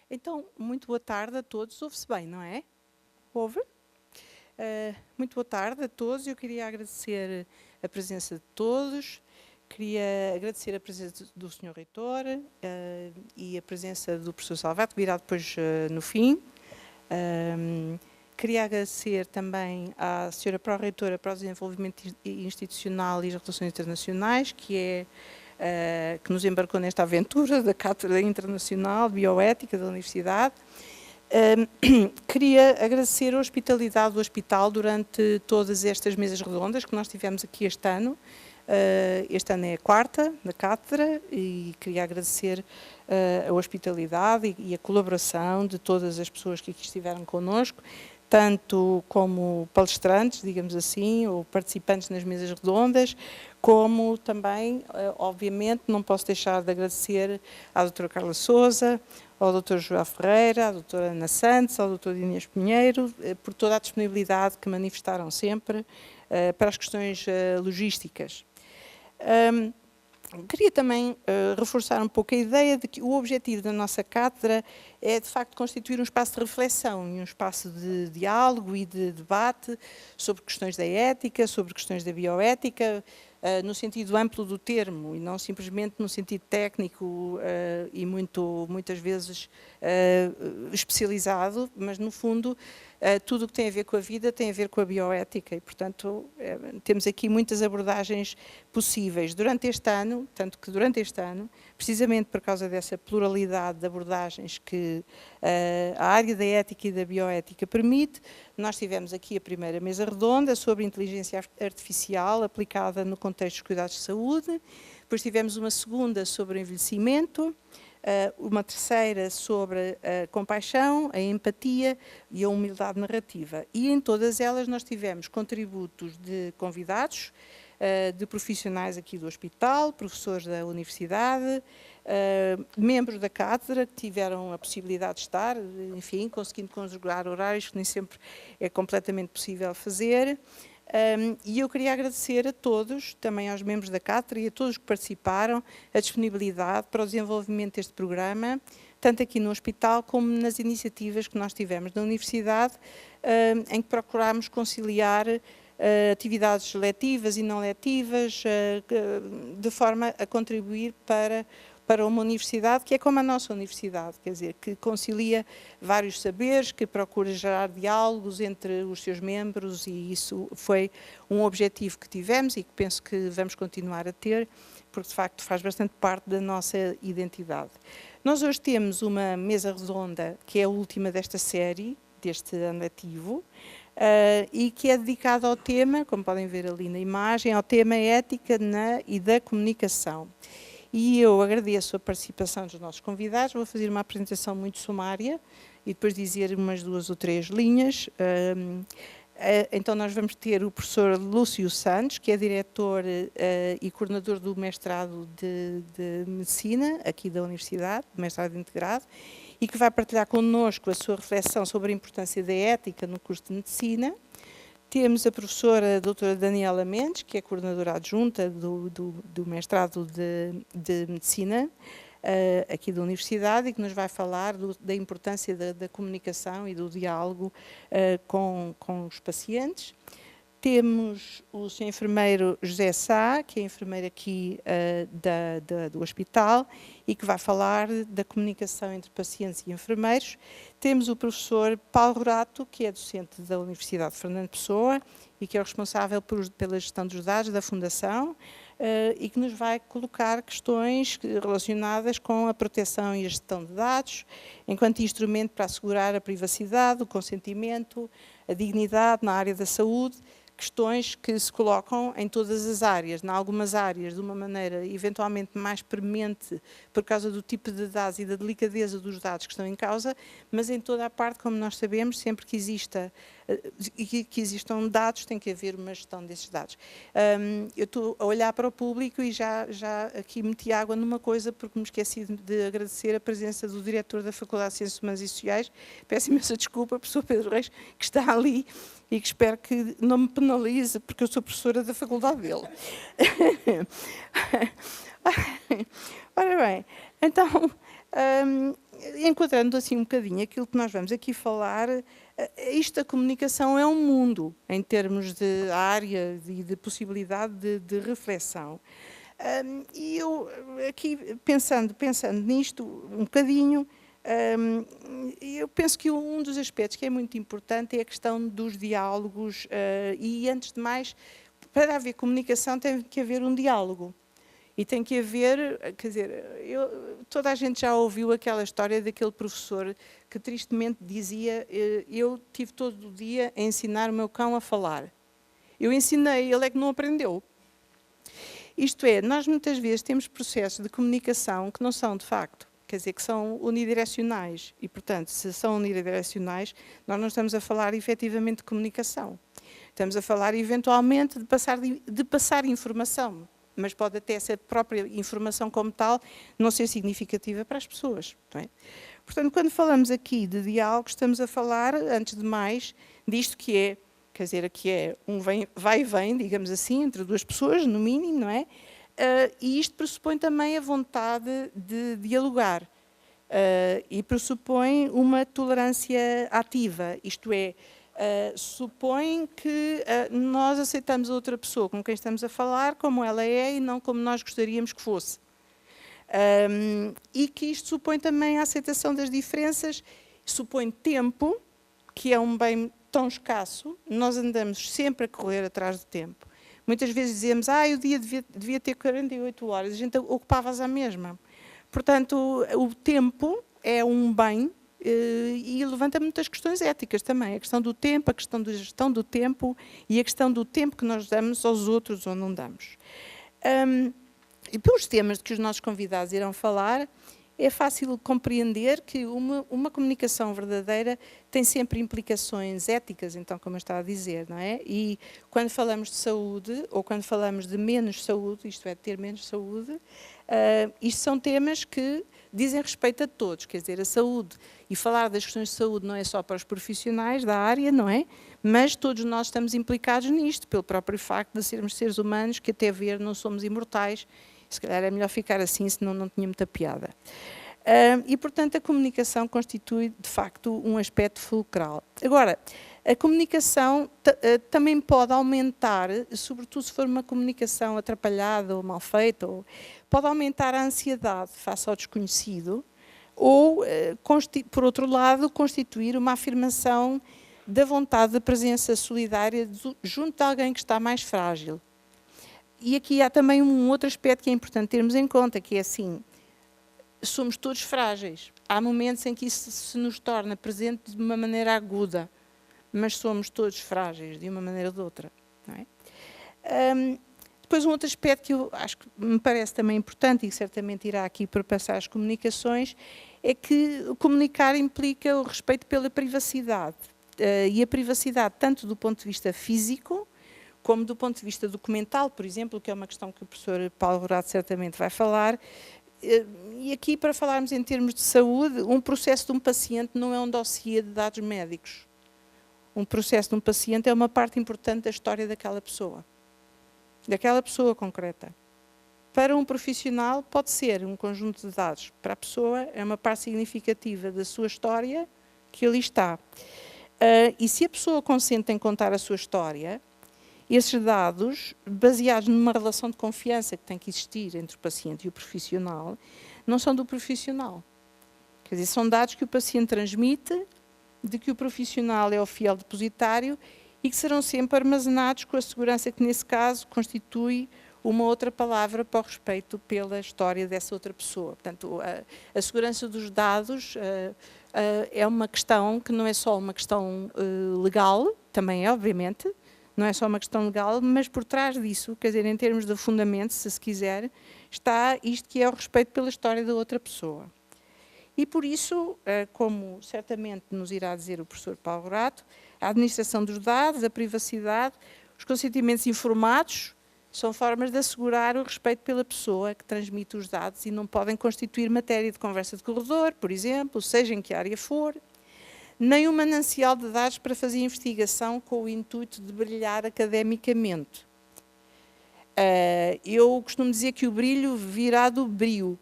Então, muito boa tarde a todos. Ouve-se bem, não é? Ouve? Muito boa tarde a todos. Eu queria agradecer a presença de todos. Queria agradecer a presença do Sr. Reitor e a presença do professor Salvato, que virá depois no fim. Queria agradecer também à Sra. Pró-Reitora para o Desenvolvimento Institucional e as Relações Internacionais, que nos embarcou nesta aventura da Cátedra Internacional de Bioética da Universidade. Queria agradecer a hospitalidade do hospital durante todas estas mesas redondas que nós tivemos aqui este ano. Este ano é a quarta da Cátedra e queria agradecer a hospitalidade e a colaboração de todas as pessoas que aqui estiveram connosco, tanto como palestrantes, digamos assim, ou participantes nas mesas redondas, como também, obviamente, não posso deixar de agradecer à doutora Carla Sousa, ao Dr. João Ferreira, à doutora Ana Santos, ao Dr. Inês Pinheiro, por toda a disponibilidade que manifestaram sempre para as questões logísticas. Queria também reforçar um pouco a ideia de que o objetivo da nossa cátedra é, de facto, constituir um espaço de reflexão e um espaço de diálogo e de debate sobre questões da ética, sobre questões da bioética, no sentido amplo do termo e não simplesmente no sentido técnico e muitas vezes especializado, mas no fundo tudo o que tem a ver com a vida tem a ver com a bioética e, portanto, temos aqui muitas abordagens possíveis durante este ano, tanto que durante este ano, precisamente por causa dessa pluralidade de abordagens que a área da ética e da bioética permite, nós tivemos aqui a primeira mesa redonda sobre inteligência artificial aplicada no contexto dos cuidados de saúde, depois tivemos uma segunda sobre o envelhecimento, uma terceira sobre a compaixão, a empatia e a humildade narrativa. E em todas elas nós tivemos contributos de convidados, de profissionais aqui do hospital, professores da universidade, membros da cátedra que tiveram a possibilidade de estar, enfim, conseguindo conjugar horários que nem sempre é completamente possível fazer. E eu queria agradecer a todos, também aos membros da cátedra e a todos que participaram, a disponibilidade para o desenvolvimento deste programa, tanto aqui no hospital como nas iniciativas que nós tivemos na universidade, em que procurámos conciliar atividades letivas e não letivas, de forma a contribuir para uma universidade que é como a nossa universidade, quer dizer, que concilia vários saberes, que procura gerar diálogos entre os seus membros e isso foi um objetivo que tivemos e que penso que vamos continuar a ter, porque de facto faz bastante parte da nossa identidade. Nós hoje temos uma mesa redonda que é a última desta série, deste ano letivo, e que é dedicada ao tema, como podem ver ali na imagem, ao tema ética e da comunicação. E eu agradeço a participação dos nossos convidados, vou fazer uma apresentação muito sumária e depois dizer umas 2 ou 3 linhas. Então nós vamos ter o professor Lúcio Santos, que é diretor e coordenador do mestrado de Medicina, aqui da Universidade, mestrado integrado, e que vai partilhar connosco a sua reflexão sobre a importância da ética no curso de Medicina. Temos a professora doutora Daniela Mendes, que é coordenadora adjunta do mestrado de Medicina, aqui da Universidade, e que nos vai falar da importância da comunicação e do diálogo com os pacientes. Temos o Sr. Enfermeiro José Sá, que é enfermeiro aqui do hospital e que vai falar da comunicação entre pacientes e enfermeiros. Temos o professor Paulo Rato, que é docente da Universidade de Fernando Pessoa e que é o responsável pela gestão dos dados da Fundação e que nos vai colocar questões relacionadas com a proteção e a gestão de dados, enquanto instrumento para assegurar a privacidade, o consentimento, a dignidade na área da saúde, questões que se colocam em todas as áreas, em algumas áreas de uma maneira eventualmente mais premente por causa do tipo de dados e da delicadeza dos dados que estão em causa, mas em toda a parte, como nós sabemos, sempre que existam dados tem que haver uma gestão desses dados. Eu estou a olhar para o público e já aqui meti água numa coisa porque me esqueci de agradecer a presença do diretor da Faculdade de Ciências Humanas e Sociais, peço imensa desculpa, professor Pedro Reis, que está ali e que espero que não me penalize, porque eu sou professora da faculdade dele. Ora bem, então, Enquadrando assim um bocadinho aquilo que nós vamos aqui falar, isto da comunicação é um mundo, em termos de área e de possibilidade de reflexão. E eu aqui, pensando nisto um bocadinho, eu penso que um dos aspectos que é muito importante é a questão dos diálogos e, antes de mais, para haver comunicação tem que haver um diálogo. E tem que haver, quer dizer, toda a gente já ouviu aquela história daquele professor que tristemente dizia: eu tive todo o dia a ensinar o meu cão a falar. Eu ensinei, ele é que não aprendeu. Isto é, nós muitas vezes temos processos de comunicação que não são de facto, quer dizer, que são unidirecionais. E, portanto, se são unidirecionais, nós não estamos a falar efetivamente de comunicação. Estamos a falar, eventualmente, de passar informação. Mas pode até ser a própria informação como tal não ser significativa para as pessoas. Não é? Portanto, quando falamos aqui de diálogo, estamos a falar, antes de mais, disto que é, quer dizer, que é um vai e vem, digamos assim, entre duas pessoas, no mínimo, não é? E isto pressupõe também a vontade de dialogar e pressupõe uma tolerância ativa, isto é, supõe que nós aceitamos a outra pessoa com quem estamos a falar como ela é e não como nós gostaríamos que fosse. E que isto supõe também a aceitação das diferenças, supõe tempo, que é um bem tão escasso, nós andamos sempre a correr atrás do tempo. Muitas vezes dizemos, o dia devia ter 48 horas, a gente ocupava-as à mesma. Portanto, o tempo é um bem e levanta muitas questões éticas também. A questão do tempo, a questão da gestão do tempo e a questão do tempo que nós damos aos outros ou não damos. E pelos temas de que os nossos convidados irão falar, é fácil compreender que uma comunicação verdadeira tem sempre implicações éticas, então, como eu estava a dizer, não é? E quando falamos de saúde, ou quando falamos de menos saúde, isto é, de ter menos saúde, isto são temas que dizem respeito a todos, quer dizer, a saúde. E falar das questões de saúde não é só para os profissionais da área, não é? Mas todos nós estamos implicados nisto, pelo próprio facto de sermos seres humanos, que até ver não somos imortais. Se calhar é melhor ficar assim, senão não tinha muita piada. E, portanto, a comunicação constitui, de facto, um aspecto fulcral. Agora, a comunicação também pode aumentar, sobretudo se for uma comunicação atrapalhada ou mal feita, pode aumentar a ansiedade face ao desconhecido, ou, por outro lado, constituir uma afirmação da vontade de presença solidária junto de alguém que está mais frágil. E aqui há também um outro aspecto que é importante termos em conta, que é assim, somos todos frágeis. Há momentos em que isso se nos torna presente de uma maneira aguda, mas somos todos frágeis de uma maneira ou de outra. Não é? Depois um outro aspecto que eu acho que me parece também importante e que certamente irá aqui perpassar as comunicações, é que comunicar implica o respeito pela privacidade. E a privacidade tanto do ponto de vista físico, como do ponto de vista documental, por exemplo, que é uma questão que o professor Paulo Horácio certamente vai falar. E aqui, para falarmos em termos de saúde, um processo de um paciente não é um dossiê de dados médicos. Um processo de um paciente é uma parte importante da história daquela pessoa concreta. Para um profissional pode ser um conjunto de dados. Para a pessoa é uma parte significativa da sua história que ali está. E se a pessoa consente em contar a sua história, esses dados, baseados numa relação de confiança que tem que existir entre o paciente e o profissional, não são do profissional. Quer dizer, são dados que o paciente transmite, de que o profissional é o fiel depositário e que serão sempre armazenados com a segurança que, nesse caso, constitui uma outra palavra para o respeito pela história dessa outra pessoa. Portanto, a segurança dos dados é uma questão que não é só uma questão legal, também é, obviamente, não é só uma questão legal, mas por trás disso, quer dizer, em termos de fundamento, se quiser, está isto que é o respeito pela história da outra pessoa. E por isso, como certamente nos irá dizer o professor Paulo Horácio, a administração dos dados, a privacidade, os consentimentos informados são formas de assegurar o respeito pela pessoa que transmite os dados e não podem constituir matéria de conversa de corredor, por exemplo, seja em que área for, nem um manancial de dados para fazer investigação com o intuito de brilhar academicamente. Eu costumo dizer que o brilho virá do brio.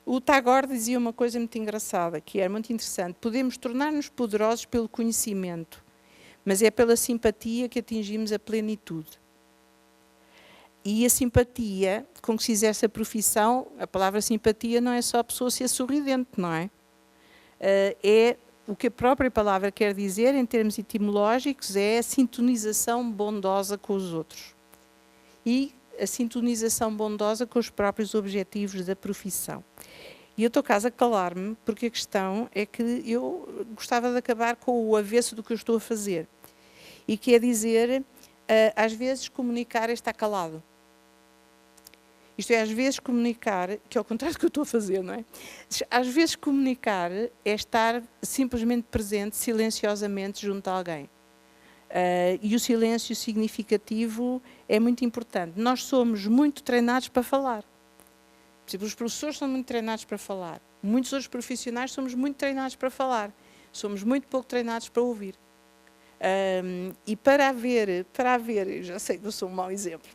O Tagore dizia uma coisa muito engraçada, que era muito interessante. Podemos tornar-nos poderosos pelo conhecimento, mas é pela simpatia que atingimos a plenitude. E a simpatia, com que se exerce a profissão, a palavra simpatia não é só a pessoa ser sorridente, não é? É o que a própria palavra quer dizer, em termos etimológicos, é a sintonização bondosa com os outros. E a sintonização bondosa com os próprios objetivos da profissão. E eu estou quase a calar-me, porque a questão é que eu gostava de acabar com o avesso do que eu estou a fazer. E quer dizer, às vezes comunicar é estar calado. Isto é, às vezes comunicar, que é ao contrário do que eu estou a fazer, não é? Às vezes comunicar é estar simplesmente presente, silenciosamente, junto a alguém. E o silêncio significativo é muito importante. Nós somos muito treinados para falar. Por exemplo, os professores são muito treinados para falar. Muitos outros profissionais somos muito treinados para falar. Somos muito pouco treinados para ouvir. E para haver, eu já sei que eu sou um mau exemplo,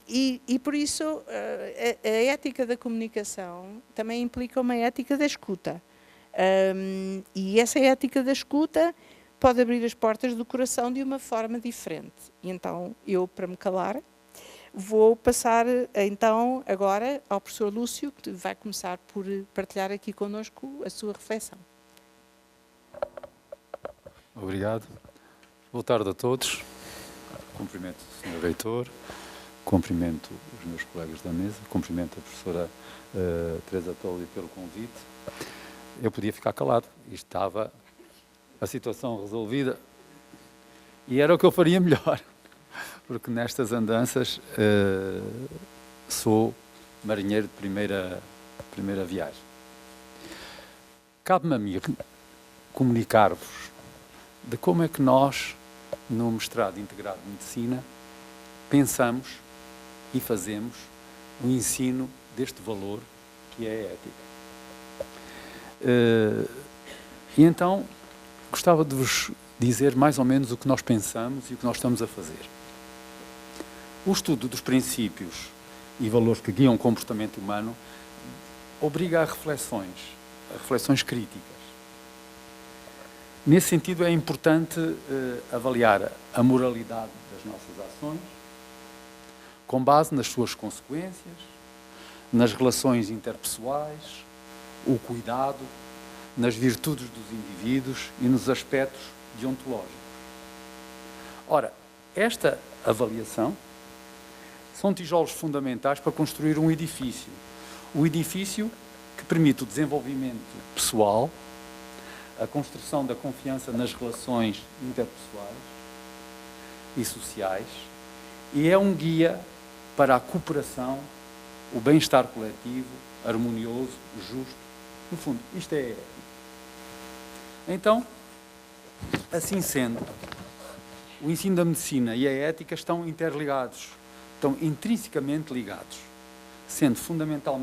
e por isso a ética da comunicação também implica uma ética da escuta. E essa ética da escuta pode abrir as portas do coração de uma forma diferente. E então, eu, para me calar, vou passar então agora ao professor Lúcio, que vai começar por partilhar aqui connosco a sua reflexão. Obrigado. Boa tarde a todos. Cumprimento o Sr. Reitor, cumprimento os meus colegas da mesa, cumprimento a professora Teresa Tolli pelo convite. Eu podia ficar calado e estava a situação resolvida e era o que eu faria melhor, porque nestas andanças sou marinheiro de primeira viagem. Cabe-me a mim comunicar-vos de como é que nós, no mestrado integrado de Medicina, pensamos e fazemos o ensino deste valor que é a ética. E então, gostava de vos dizer mais ou menos o que nós pensamos e o que nós estamos a fazer. O estudo dos princípios e valores que guiam o comportamento humano obriga a reflexões críticas. Nesse sentido, é importante avaliar a moralidade das nossas ações, com base nas suas consequências, nas relações interpessoais, o cuidado, nas virtudes dos indivíduos e nos aspectos deontológicos. Ora, esta avaliação são tijolos fundamentais para construir um edifício. O edifício que permite o desenvolvimento pessoal, a construção da confiança nas relações interpessoais e sociais, e é um guia para a cooperação, o bem-estar coletivo, harmonioso, justo. No fundo, isto é ética. Então, assim sendo, o ensino da medicina e a ética estão interligados, estão intrinsecamente ligados, sendo fundamental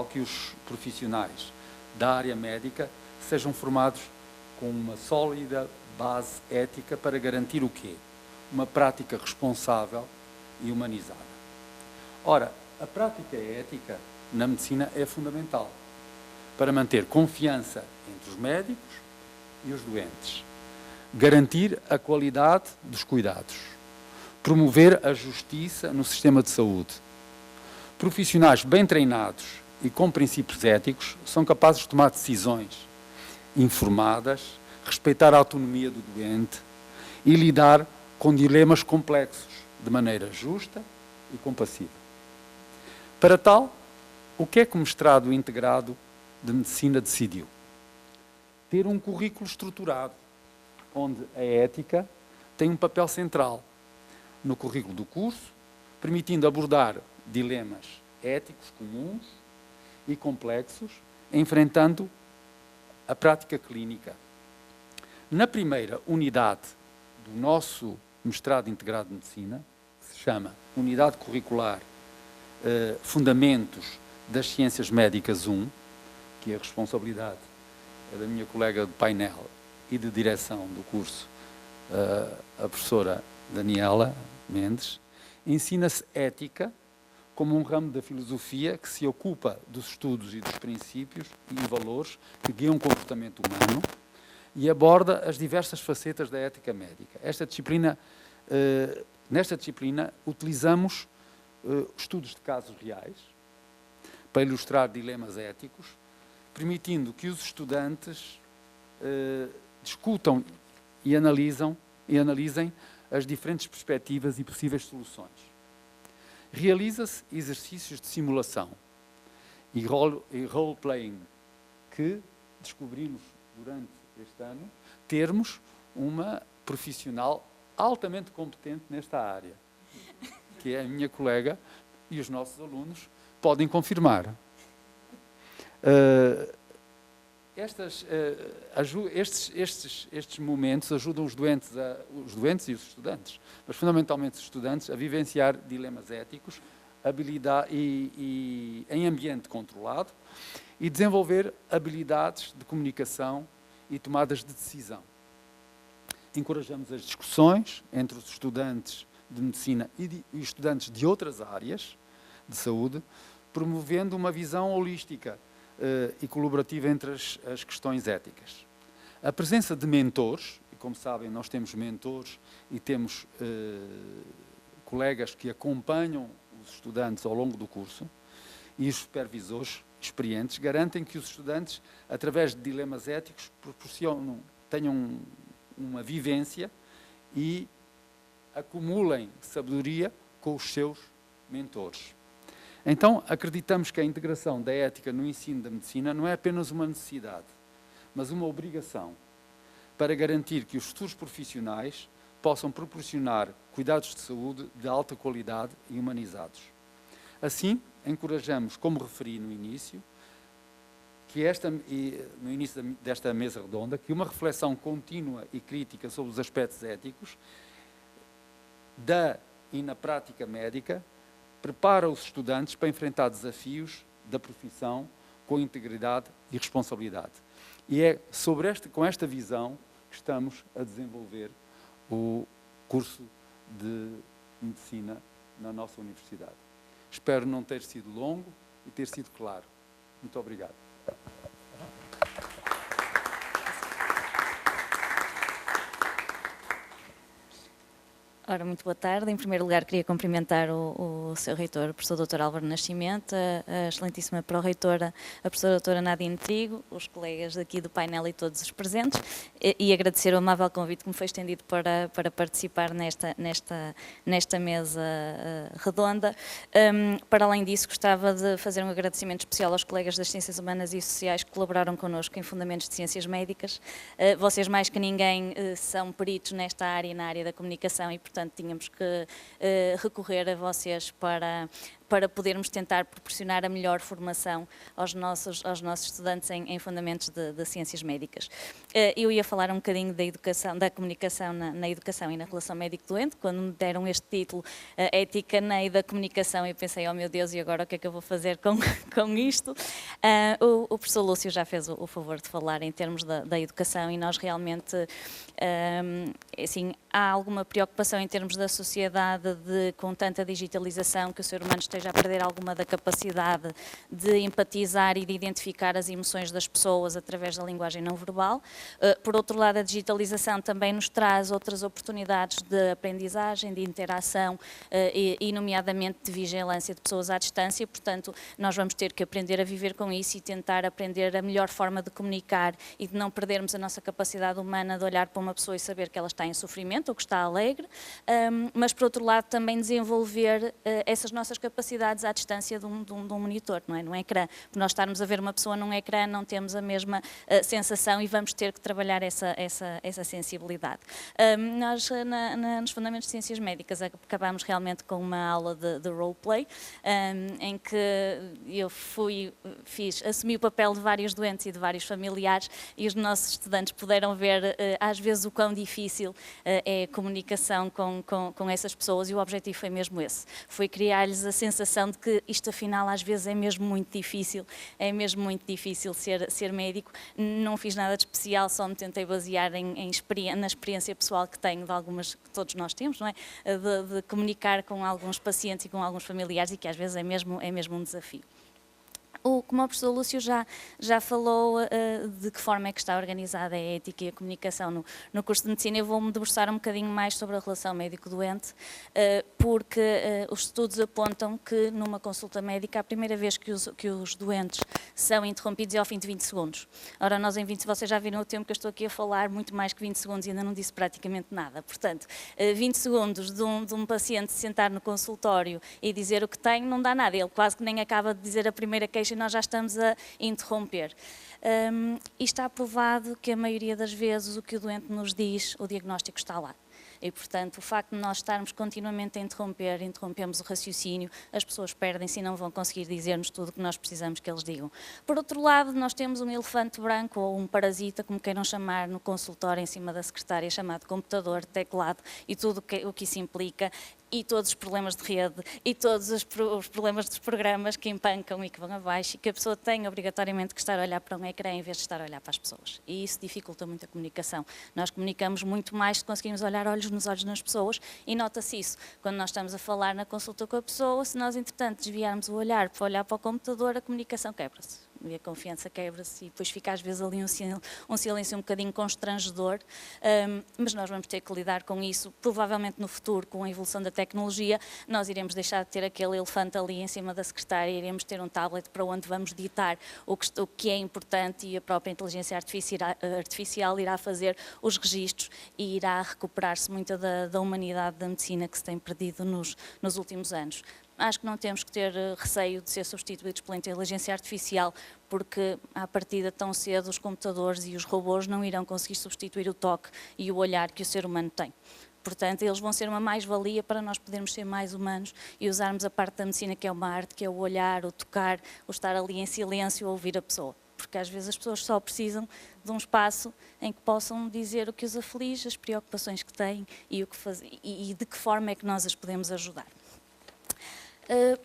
que os profissionais da área médica sejam formados com uma sólida base ética para garantir o quê? Uma prática responsável e humanizada. Ora, a prática ética na medicina é fundamental para manter confiança entre os médicos e os doentes, garantir a qualidade dos cuidados, promover a justiça no sistema de saúde. Profissionais bem treinados e com princípios éticos são capazes de tomar decisões informadas, respeitar a autonomia do doente e lidar com dilemas complexos de maneira justa e compassiva. Para tal, o que é que o mestrado integrado de Medicina decidiu? Ter um currículo estruturado, onde a ética tem um papel central no currículo do curso, permitindo abordar dilemas éticos comuns e complexos, enfrentando a prática clínica. Na primeira unidade do nosso mestrado integrado de Medicina, que se chama Unidade Curricular Fundamentos das Ciências Médicas 1, que é a responsabilidade da minha colega de painel e de direção do curso, a professora Daniela Mendes, ensina-se ética como um ramo da filosofia que se ocupa dos estudos e dos princípios e valores que guiam o comportamento humano e aborda as diversas facetas da ética médica. Nesta disciplina, utilizamos estudos de casos reais para ilustrar dilemas éticos, permitindo que os estudantes discutam e analisem as diferentes perspectivas e possíveis soluções. Realiza-se exercícios de simulação e role-playing que descobrimos durante este ano termos uma profissional altamente competente nesta área, que é a minha colega, e os nossos alunos podem confirmar. Estes momentos ajudam os doentes e os estudantes, mas fundamentalmente os estudantes, a vivenciar dilemas éticos, em ambiente controlado e desenvolver habilidades de comunicação e tomadas de decisão. Encorajamos as discussões entre os estudantes de medicina e estudantes de outras áreas de saúde, promovendo uma visão holística e colaborativa entre as questões éticas. A presença de mentores, e como sabem, nós temos mentores e temos colegas que acompanham os estudantes ao longo do curso, e os supervisores experientes garantem que os estudantes, através de dilemas éticos, tenham uma vivência e acumulem sabedoria com os seus mentores. Então, acreditamos que a integração da ética no ensino da medicina não é apenas uma necessidade, mas uma obrigação para garantir que os futuros profissionais possam proporcionar cuidados de saúde de alta qualidade e humanizados. Assim, encorajamos, como referi no início, no início desta mesa redonda, que uma reflexão contínua e crítica sobre os aspectos éticos e na prática médica prepara os estudantes para enfrentar desafios da profissão com integridade e responsabilidade. E é com esta visão que estamos a desenvolver o curso de medicina na nossa universidade. Espero não ter sido longo e ter sido claro. Muito obrigado. Ora, muito boa tarde. Em primeiro lugar, queria cumprimentar o seu reitor, o professor Dr. Álvaro Nascimento, a excelentíssima pró-reitora, a professora doutora Nadine Trigo, os colegas aqui do painel e todos os presentes, e agradecer o amável convite que me foi estendido para participar nesta mesa redonda. Para além disso, gostava de fazer um agradecimento especial aos colegas das Ciências Humanas e Sociais que colaboraram connosco em Fundamentos de Ciências Médicas. Vocês, mais que ninguém, são peritos nesta área e na área da comunicação e, portanto, tínhamos que recorrer a vocês para podermos tentar proporcionar a melhor formação aos nossos estudantes em fundamentos de ciências médicas. Eu ia falar um bocadinho da educação, da comunicação na educação e na relação médico-doente. Quando me deram este título, Ética na da Comunicação, eu pensei, oh meu Deus, e agora o que é que eu vou fazer com isto? O professor Lúcio já fez o favor de falar em termos da educação, e nós realmente, assim, há alguma preocupação em termos da sociedade com tanta digitalização, que o ser humano esteja a perder alguma da capacidade de empatizar e de identificar as emoções das pessoas através da linguagem não verbal. Por outro lado, a digitalização também nos traz outras oportunidades de aprendizagem, de interação e nomeadamente de vigilância de pessoas à distância. Portanto, nós vamos ter que aprender a viver com isso e tentar aprender a melhor forma de comunicar e de não perdermos a nossa capacidade humana de olhar para uma pessoa e saber que ela está em sofrimento ou que está alegre, mas por outro lado também desenvolver essas nossas capacidades à distância de um monitor, não é? Num ecrã. Por nós estarmos a ver uma pessoa num ecrã, não temos a mesma sensação e vamos ter que trabalhar essa sensibilidade. Nós, nos Fundamentos de Ciências Médicas, acabámos realmente com uma aula de roleplay, em que eu assumi o papel de vários doentes e de vários familiares, e os nossos estudantes puderam ver às vezes o quão difícil é a comunicação com essas pessoas, e o objetivo foi mesmo esse, foi criar-lhes a sensação sensação de que isto afinal às vezes é mesmo muito difícil ser médico. Não fiz nada de especial, só me tentei basear na experiência pessoal que tenho de algumas, que todos nós temos, não é? De comunicar com alguns pacientes e com alguns familiares, e que às vezes é mesmo um desafio. Como o professor Lúcio já falou de que forma é que está organizada a ética e a comunicação no curso de medicina, eu vou-me debruçar um bocadinho mais sobre a relação médico-doente, porque os estudos apontam que numa consulta médica a primeira vez que os doentes são interrompidos é ao fim de 20 segundos. Ora, nós em 20, vocês já viram o tempo que eu estou aqui a falar, muito mais que 20 segundos, e ainda não disse praticamente nada. Portanto, 20 segundos de um paciente sentar no consultório e dizer o que tem, não dá nada. Ele quase que nem acaba de dizer a primeira queixa e nós já estamos a interromper. E está provado que a maioria das vezes o que o doente nos diz, o diagnóstico está lá. E, portanto, o facto de nós estarmos continuamente a interrompemos o raciocínio, as pessoas perdem-se e não vão conseguir dizer-nos tudo o que nós precisamos que eles digam. Por outro lado, nós temos um elefante branco ou um parasita, como queiram chamar, no consultório em cima da secretária, chamado computador, teclado e tudo o que isso implica, e todos os problemas de rede, e todos os problemas dos programas que empancam e que vão abaixo, e que a pessoa tem obrigatoriamente que estar a olhar para um ecrã em vez de estar a olhar para as pessoas. E isso dificulta muito a comunicação. Nós comunicamos muito mais se conseguimos olhar olhos nos olhos nas pessoas, e nota-se isso. Quando nós estamos a falar na consulta com a pessoa, se nós, entretanto, desviarmos o olhar para olhar para o computador, a comunicação quebra-se. E a confiança quebra-se e depois fica às vezes ali um silêncio um bocadinho constrangedor, mas nós vamos ter que lidar com isso, provavelmente no futuro, com a evolução da tecnologia, nós iremos deixar de ter aquele elefante ali em cima da secretária, iremos ter um tablet para onde vamos ditar o que é importante, e a própria inteligência artificial irá fazer os registros e irá recuperar-se muita da humanidade da medicina que se tem perdido nos últimos anos. Acho que não temos que ter receio de ser substituídos pela inteligência artificial, porque à partida tão cedo os computadores e os robôs não irão conseguir substituir o toque e o olhar que o ser humano tem. Portanto, eles vão ser uma mais-valia para nós podermos ser mais humanos e usarmos a parte da medicina que é uma arte, que é o olhar, o tocar, o estar ali em silêncio a ouvir a pessoa. Porque às vezes as pessoas só precisam de um espaço em que possam dizer o que os aflige, as preocupações que têm e de que forma é que nós as podemos ajudar.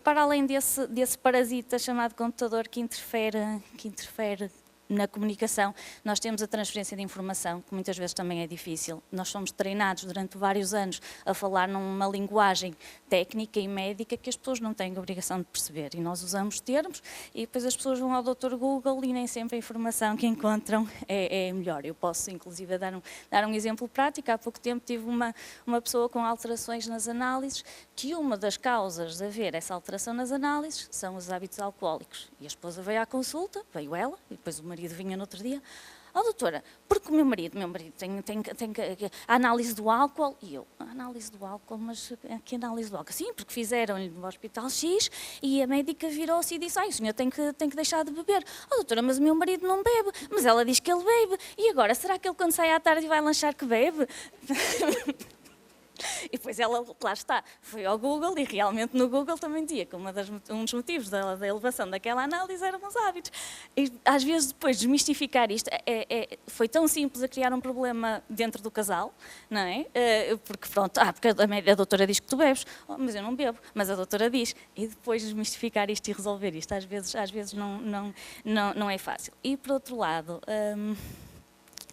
Para além desse parasita chamado computador que interfere na comunicação, nós temos a transferência de informação, que muitas vezes também é difícil. Nós somos treinados durante vários anos a falar numa linguagem técnica e médica que as pessoas não têm a obrigação de perceber. E nós usamos termos e depois as pessoas vão ao Dr. Google e nem sempre a informação que encontram é melhor. Eu posso, inclusive, dar um exemplo prático. Há pouco tempo tive uma pessoa com alterações nas análises, que uma das causas de haver essa alteração nas análises são os hábitos alcoólicos. E a esposa veio à consulta, veio ela, e depois o marido vinha no outro dia. Doutora, porque o meu marido tem a análise do álcool. E eu, a análise do álcool, mas que análise do álcool? Sim, porque fizeram-lhe no Hospital X e a médica virou-se e disse, o senhor tem que deixar de beber. Doutora, mas o meu marido não bebe. Mas ela diz que ele bebe. E agora, será que ele quando sai à tarde vai lanchar que bebe? E depois ela, lá está, foi ao Google e realmente no Google também dizia que um dos motivos da elevação daquela análise eram os hábitos. E às vezes depois desmistificar isto foi tão simples a criar um problema dentro do casal, não é? Porque pronto, porque a doutora diz que tu bebes, mas eu não bebo, mas a doutora diz. E depois desmistificar isto e resolver isto, às vezes não é fácil. E por outro lado,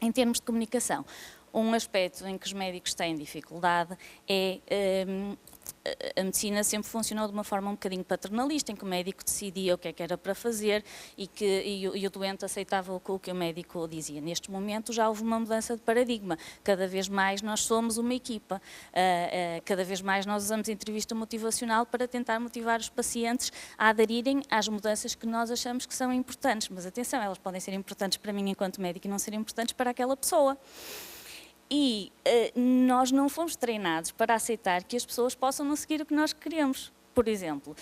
em termos de comunicação, um aspecto em que os médicos têm dificuldade é a medicina sempre funcionou de uma forma um bocadinho paternalista, em que o médico decidia o que era para fazer e o doente aceitava o que o médico dizia. Neste momento já houve uma mudança de paradigma. Cada vez mais nós somos uma equipa. Cada vez mais nós usamos entrevista motivacional para tentar motivar os pacientes a aderirem às mudanças que nós achamos que são importantes. Mas atenção, elas podem ser importantes para mim enquanto médico e não ser importantes para aquela pessoa. E nós não fomos treinados para aceitar que as pessoas possam não seguir o que nós queremos. Por exemplo,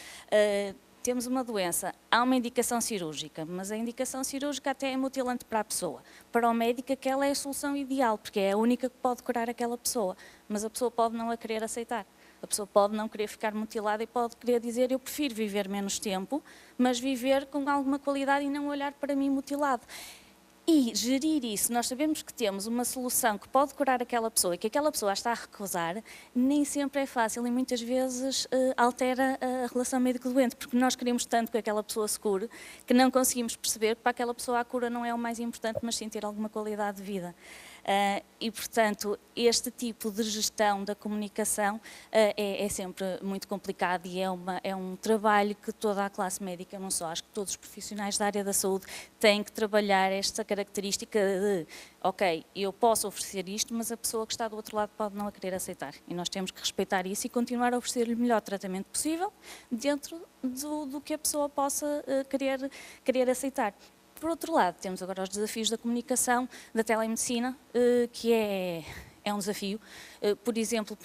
temos uma doença, há uma indicação cirúrgica, mas a indicação cirúrgica até é mutilante para a pessoa. Para o médico aquela é a solução ideal, porque é a única que pode curar aquela pessoa, mas a pessoa pode não a querer aceitar. A pessoa pode não querer ficar mutilada e pode querer dizer eu prefiro viver menos tempo, mas viver com alguma qualidade e não olhar para mim mutilado. E gerir isso, nós sabemos que temos uma solução que pode curar aquela pessoa e que aquela pessoa está a recusar, nem sempre é fácil e muitas vezes altera a relação médico-doente, porque nós queremos tanto que aquela pessoa se cure, que não conseguimos perceber que para aquela pessoa a cura não é o mais importante, mas sim ter alguma qualidade de vida. E, portanto, este tipo de gestão da comunicação é sempre muito complicado e é um trabalho que toda a classe médica, não só, acho que todos os profissionais da área da saúde têm que trabalhar esta característica de, ok, eu posso oferecer isto, mas a pessoa que está do outro lado pode não a querer aceitar. E nós temos que respeitar isso e continuar a oferecer-lhe o melhor tratamento possível dentro do que a pessoa possa querer aceitar. Por outro lado, temos agora os desafios da comunicação, da telemedicina, que é um desafio. Por exemplo,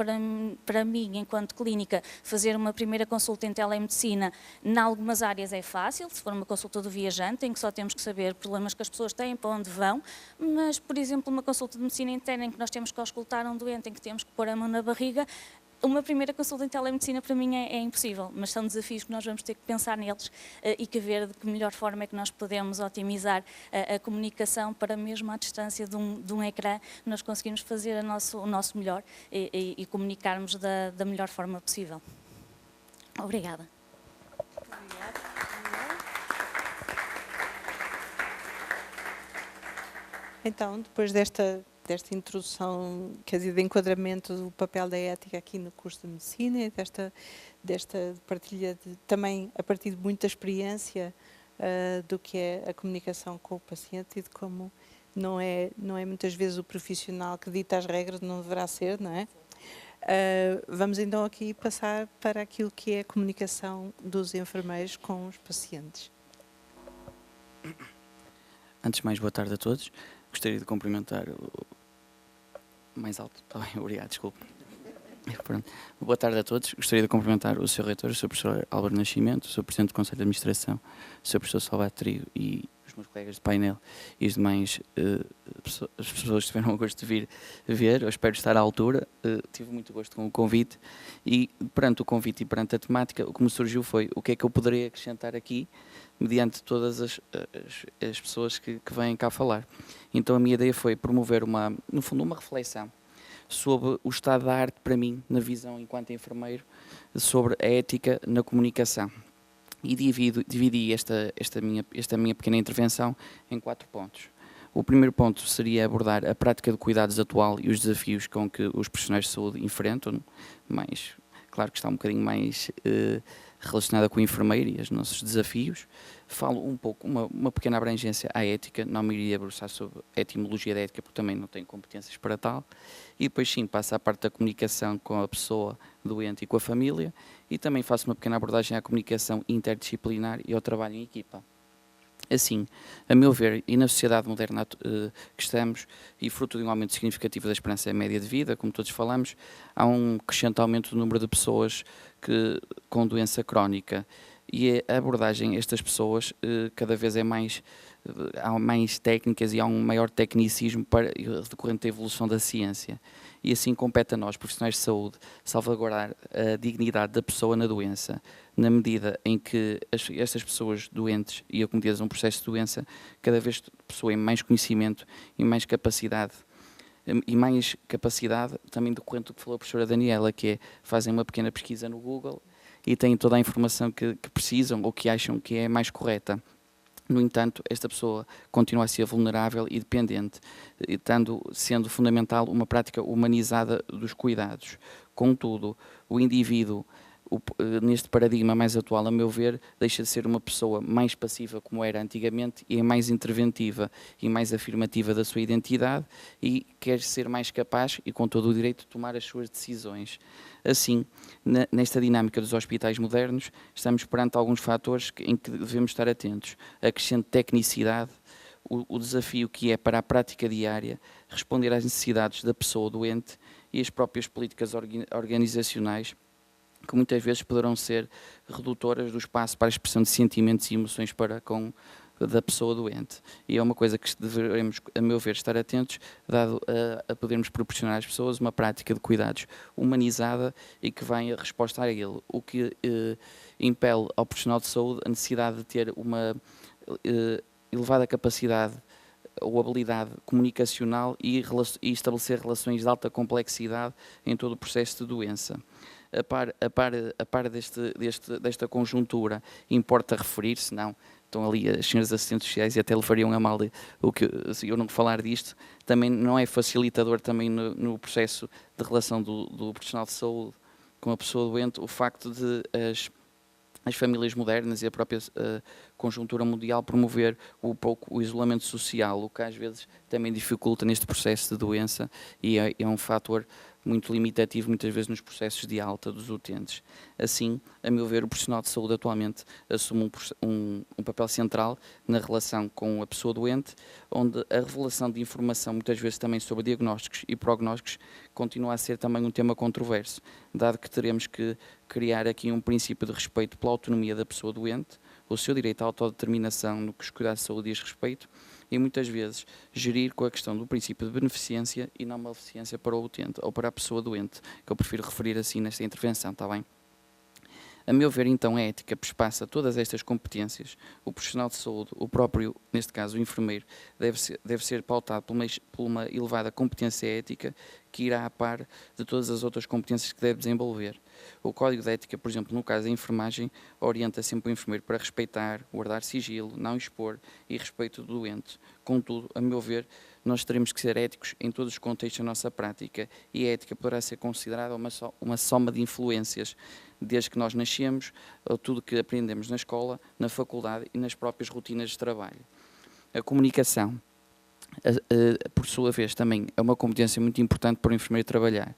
para mim, enquanto clínica, fazer uma primeira consulta em telemedicina, em algumas áreas é fácil, se for uma consulta do viajante, em que só temos que saber problemas que as pessoas têm, para onde vão, mas, por exemplo, uma consulta de medicina interna em que nós temos que auscultar um doente, em que temos que pôr a mão na barriga, uma primeira consulta em telemedicina para mim é impossível, mas são desafios que nós vamos ter que pensar neles e que ver de que melhor forma é que nós podemos otimizar a comunicação para mesmo à distância de um ecrã nós conseguirmos fazer o nosso melhor e comunicarmos da melhor forma possível. Obrigada. Então, depois desta introdução, quer dizer, de enquadramento do papel da ética aqui no curso de Medicina e desta partilha também a partir de muita experiência do que é a comunicação com o paciente e de como não é muitas vezes o profissional que dita as regras, não deverá ser, não é? Vamos então aqui passar para aquilo que é a comunicação dos enfermeiros com os pacientes. Antes de mais, boa tarde a todos. Gostaria de cumprimentar mais alto. Está bem, obrigado, desculpe. Pronto. Boa tarde a todos. Gostaria de cumprimentar o Sr. Reitor, o Sr. Professor Álvaro Nascimento, o Sr. Presidente do Conselho de Administração, o Sr. Professor Salvato Trigo e os meus colegas de painel e os demais as pessoas que tiveram o gosto de vir ver. Eu espero estar à altura. Tive muito gosto com o convite e perante o convite e perante a temática, o que me surgiu foi o que é que eu poderia acrescentar aqui mediante todas as pessoas que vêm cá falar. Então a minha ideia foi promover no fundo, uma reflexão sobre o estado da arte para mim, na visão enquanto enfermeiro, sobre a ética na comunicação. E dividi esta minha pequena intervenção em 4 pontos. O primeiro ponto seria abordar a prática de cuidados atual e os desafios com que os profissionais de saúde enfrentam, mas claro que está um bocadinho mais relacionada com o enfermeiro e os nossos desafios. Falo um pouco, uma pequena abrangência à ética, não me iria debruçar sobre a etimologia da ética, porque também não tenho competências para tal. E depois sim, passo à parte da comunicação com a pessoa doente e com a família. E também faço uma pequena abordagem à comunicação interdisciplinar e ao trabalho em equipa. Assim, a meu ver, e na sociedade moderna que estamos, e fruto de um aumento significativo da esperança média de vida, como todos falamos, há um crescente aumento do número de pessoas com doença crónica. E a abordagem a estas pessoas cada vez há mais técnicas e há um maior tecnicismo decorrente da evolução da ciência. E assim compete a nós, profissionais de saúde, salvaguardar a dignidade da pessoa na doença, na medida em que estas pessoas doentes e acometidas a um processo de doença cada vez possuem mais conhecimento e mais capacidade. E mais capacidade também decorrente do que falou a professora Daniela, que é fazem uma pequena pesquisa no Google e têm toda a informação que precisam ou que acham que é mais correta. No entanto, esta pessoa continua a ser vulnerável e dependente, sendo fundamental uma prática humanizada dos cuidados. Contudo, o indivíduo, neste paradigma mais atual, a meu ver, deixa de ser uma pessoa mais passiva como era antigamente e é mais interventiva e mais afirmativa da sua identidade e quer ser mais capaz e com todo o direito de tomar as suas decisões. Assim, nesta dinâmica dos hospitais modernos, estamos perante alguns fatores em que devemos estar atentos. A crescente tecnicidade, o desafio que é para a prática diária, responder às necessidades da pessoa doente e as próprias políticas organizacionais, que muitas vezes poderão ser redutoras do espaço para a expressão de sentimentos e emoções da pessoa doente. E é uma coisa que devemos, a meu ver, estar atentos, dado a podermos proporcionar às pessoas uma prática de cuidados humanizada e que venha resposta a ele, o que impele ao profissional de saúde a necessidade de ter uma elevada capacidade ou habilidade comunicacional e estabelecer relações de alta complexidade em todo o processo de doença. A par desta conjuntura, importa referir, senão estão ali as senhoras assistentes sociais e até levariam a mal se eu não falar disto, também não é facilitador também no processo de relação do profissional de saúde com a pessoa doente, o facto de as famílias modernas e a própria conjuntura mundial promover o isolamento social, o que às vezes também dificulta neste processo de doença e é um fator muito limitativo muitas vezes nos processos de alta dos utentes. Assim, a meu ver, o profissional de saúde atualmente assume um papel central na relação com a pessoa doente, onde a revelação de informação, muitas vezes também sobre diagnósticos e prognósticos, continua a ser também um tema controverso, dado que teremos que criar aqui um princípio de respeito pela autonomia da pessoa doente, o seu direito à autodeterminação no que os cuidados de saúde diz respeito, e muitas vezes gerir com a questão do princípio de beneficência e não maleficência para o utente ou para a pessoa doente, que eu prefiro referir assim nesta intervenção, está bem? A meu ver, então, a ética perspassa todas estas competências. O profissional de saúde, o próprio, neste caso, o enfermeiro, deve ser pautado por uma elevada competência ética que irá a par de todas as outras competências que deve desenvolver. O Código de Ética, por exemplo, no caso da enfermagem, orienta sempre o enfermeiro para respeitar, guardar sigilo, não expor e respeito do doente. Contudo, a meu ver, nós teremos que ser éticos em todos os contextos da nossa prática e a ética poderá ser considerada uma soma de influências, desde que nós nascemos, tudo que aprendemos na escola, na faculdade e nas próprias rotinas de trabalho. A comunicação, por sua vez, também é uma competência muito importante para o enfermeiro trabalhar.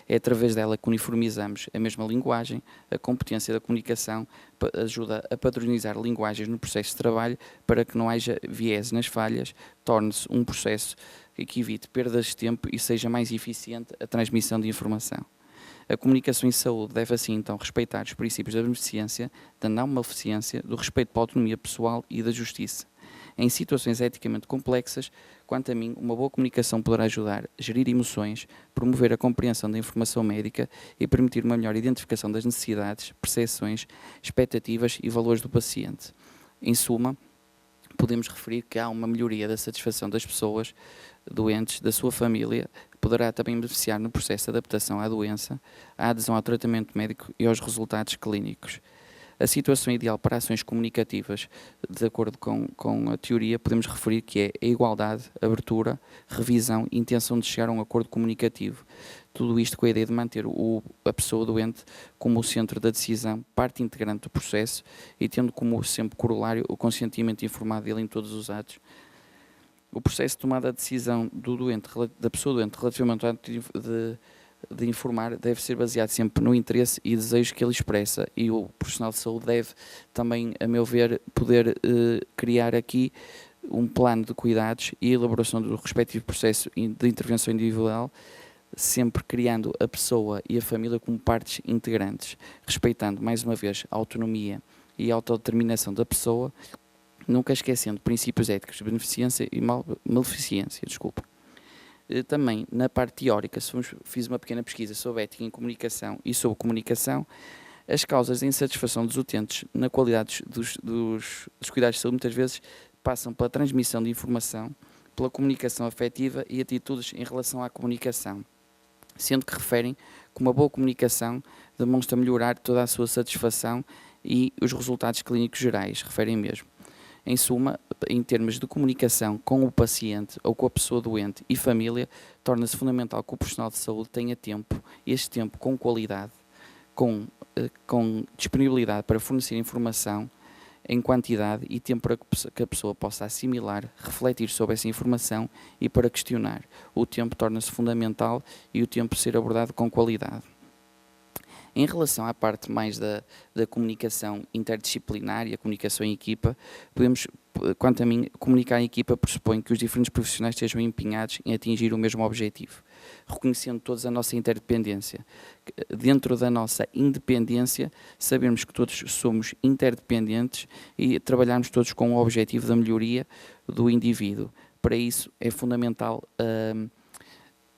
É através dela que uniformizamos a mesma linguagem. A competência da comunicação ajuda a padronizar linguagens no processo de trabalho para que não haja viés nas falhas, torne-se um processo que evite perdas de tempo e seja mais eficiente a transmissão de informação. A comunicação em saúde deve, assim, então, respeitar os princípios da beneficência, da não maleficência, do respeito pela autonomia pessoal e da justiça. Em situações eticamente complexas, quanto a mim, uma boa comunicação poderá ajudar a gerir emoções, promover a compreensão da informação médica e permitir uma melhor identificação das necessidades, percepções, expectativas e valores do paciente. Em suma, podemos referir que há uma melhoria da satisfação das pessoas doentes, da sua família, poderá também beneficiar no processo de adaptação à doença, à adesão ao tratamento médico e aos resultados clínicos. A situação ideal para ações comunicativas, de acordo com a teoria, podemos referir que é a igualdade, abertura, revisão e intenção de chegar a um acordo comunicativo. Tudo isto com a ideia de manter a pessoa doente como o centro da decisão, parte integrante do processo e tendo como sempre corolário o consentimento informado dele em todos os atos. O processo de tomada de decisão da pessoa doente relativamente ao ato de informar deve ser baseado sempre no interesse e desejo que ele expressa, e o profissional de saúde deve também, a meu ver, poder criar aqui um plano de cuidados e elaboração do respectivo processo de intervenção individual, sempre criando a pessoa e a família como partes integrantes, respeitando, mais uma vez, a autonomia e a autodeterminação da pessoa, nunca esquecendo princípios éticos de beneficência e maleficência. Também, na parte teórica, fiz uma pequena pesquisa sobre ética em comunicação e sobre comunicação. As causas de insatisfação dos utentes na qualidade dos cuidados de saúde muitas vezes passam pela transmissão de informação, pela comunicação afetiva e atitudes em relação à comunicação, sendo que referem que uma boa comunicação demonstra melhorar toda a sua satisfação e os resultados clínicos gerais, referem mesmo. Em suma, em termos de comunicação com o paciente ou com a pessoa doente e família, torna-se fundamental que o profissional de saúde tenha tempo, este tempo com qualidade, com disponibilidade para fornecer informação em quantidade e tempo para que a pessoa possa assimilar, refletir sobre essa informação e para questionar. O tempo torna-se fundamental e o tempo ser abordado com qualidade. Em relação à parte mais da comunicação interdisciplinar e a comunicação em equipa, quanto a mim, comunicar em equipa pressupõe que os diferentes profissionais estejam empenhados em atingir o mesmo objetivo, reconhecendo todos a nossa interdependência. Dentro da nossa independência, sabemos que todos somos interdependentes e trabalharmos todos com o objetivo da melhoria do indivíduo. Para isso, é fundamental